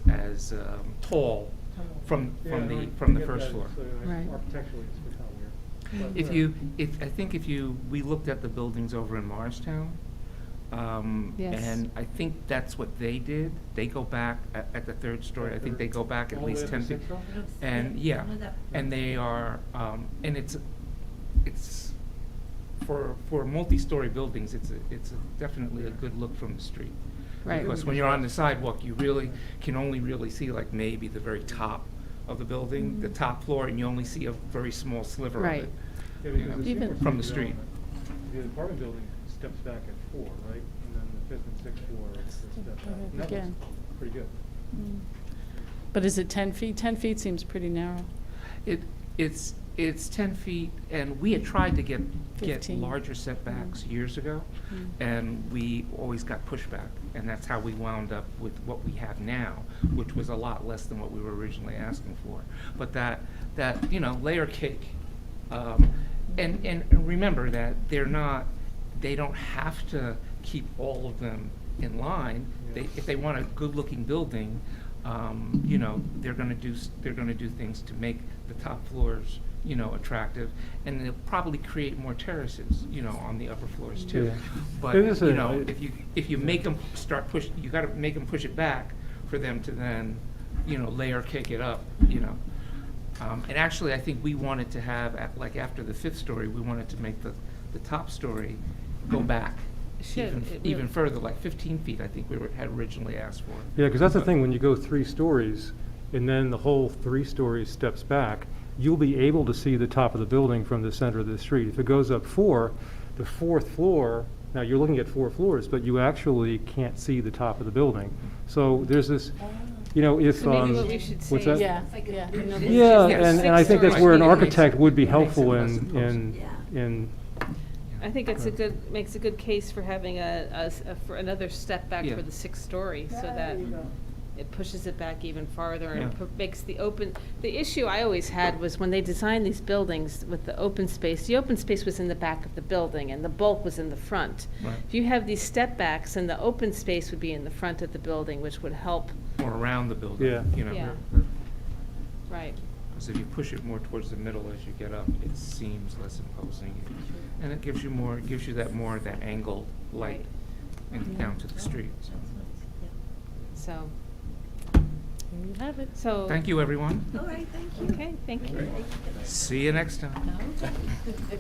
Speaker 1: tall from
Speaker 4: Yeah, no, I
Speaker 1: the
Speaker 4: get
Speaker 1: first
Speaker 4: that.
Speaker 1: floor.
Speaker 4: So,
Speaker 2: Right.
Speaker 4: architecturally, it's kind of weird. But,
Speaker 1: We looked at the buildings over in Morristown,
Speaker 2: Yes.
Speaker 1: and I think that's what they did. They go back at the 3rd story. I think they go back at
Speaker 4: All the way
Speaker 1: least
Speaker 4: up
Speaker 1: 10
Speaker 4: to
Speaker 1: feet.
Speaker 4: 6th floor?
Speaker 1: And, yeah, and they are, and it's for multi-story buildings, it's definitely a good look from the street.
Speaker 2: Right.
Speaker 1: Because when you're on the sidewalk, you really can only really see like maybe the very top of the building, the top floor, and you only see a very small sliver of
Speaker 2: Right.
Speaker 1: it.
Speaker 4: Yeah,
Speaker 1: you
Speaker 4: because
Speaker 1: know,
Speaker 4: the
Speaker 2: Even-
Speaker 4: Seymour
Speaker 1: from the
Speaker 4: Street
Speaker 1: street.
Speaker 4: development, the apartment building steps back at 4, right? And then the 5th and 6th floor is step back. And that looks
Speaker 7: Again.
Speaker 4: pretty good.
Speaker 7: But is it 10 feet? 10 feet seems pretty narrow.
Speaker 1: It's 10 feet, and we had tried to get
Speaker 7: 15.
Speaker 1: larger setbacks years ago, and we always got pushback, and that's how we wound up with what we have now, which was a lot less than what we were originally asking for. But that layer cake, and remember that they don't have to keep all of them in line. If they want a good-looking building, they're gonna do things to make the top floors, attractive, and they'll probably create more terraces, on the upper floors too.
Speaker 4: Yeah.
Speaker 1: But,
Speaker 4: It is
Speaker 1: if you make them you gotta make them push it back for them to then, layer cake it up, And actually, I think we wanted to have, after the 5th story, we wanted to make the top story go back even further, like 15 feet, I think had originally asked for.
Speaker 4: Yeah, because that's the thing, when you go 3 stories, and then the whole 3 stories steps back, you'll be able to see the top of the building from the center of the street. If it goes up 4, the 4th floor, now you're looking at 4 floors, but you actually can't see the top of the building. So there's this, if,
Speaker 2: So maybe what we should say
Speaker 4: what's
Speaker 2: is.
Speaker 4: that?
Speaker 7: Yeah,
Speaker 4: Yeah,
Speaker 1: Yes.
Speaker 4: and I think that's
Speaker 2: 6
Speaker 4: where an
Speaker 2: stories.
Speaker 4: architect would be
Speaker 1: Makes it
Speaker 4: helpful
Speaker 1: less
Speaker 4: in,
Speaker 1: imposing.
Speaker 4: in,
Speaker 2: I think it's makes a good case for having for another step back
Speaker 1: Yeah.
Speaker 2: for the 6th story, so that it pushes it back even farther and
Speaker 1: Yeah.
Speaker 2: makes the issue I always had was when they designed these buildings with the open space was in the back of the building and the bulk was in the front.
Speaker 1: Right.
Speaker 2: If you have these step backs, and the open space would be in the front of the building, which would help,
Speaker 1: Or around the building,
Speaker 4: Yeah.
Speaker 2: Yeah. right.
Speaker 1: Because if you push it more towards the middle as you get up, it seems less imposing. And it gives you more, it gives you that more, that angled light and down to the street.
Speaker 2: So, there you have it. So.
Speaker 1: Thank you, everyone.
Speaker 5: All right, thank you.
Speaker 2: Okay, thank you.
Speaker 1: See you next time.
Speaker 5: Okay.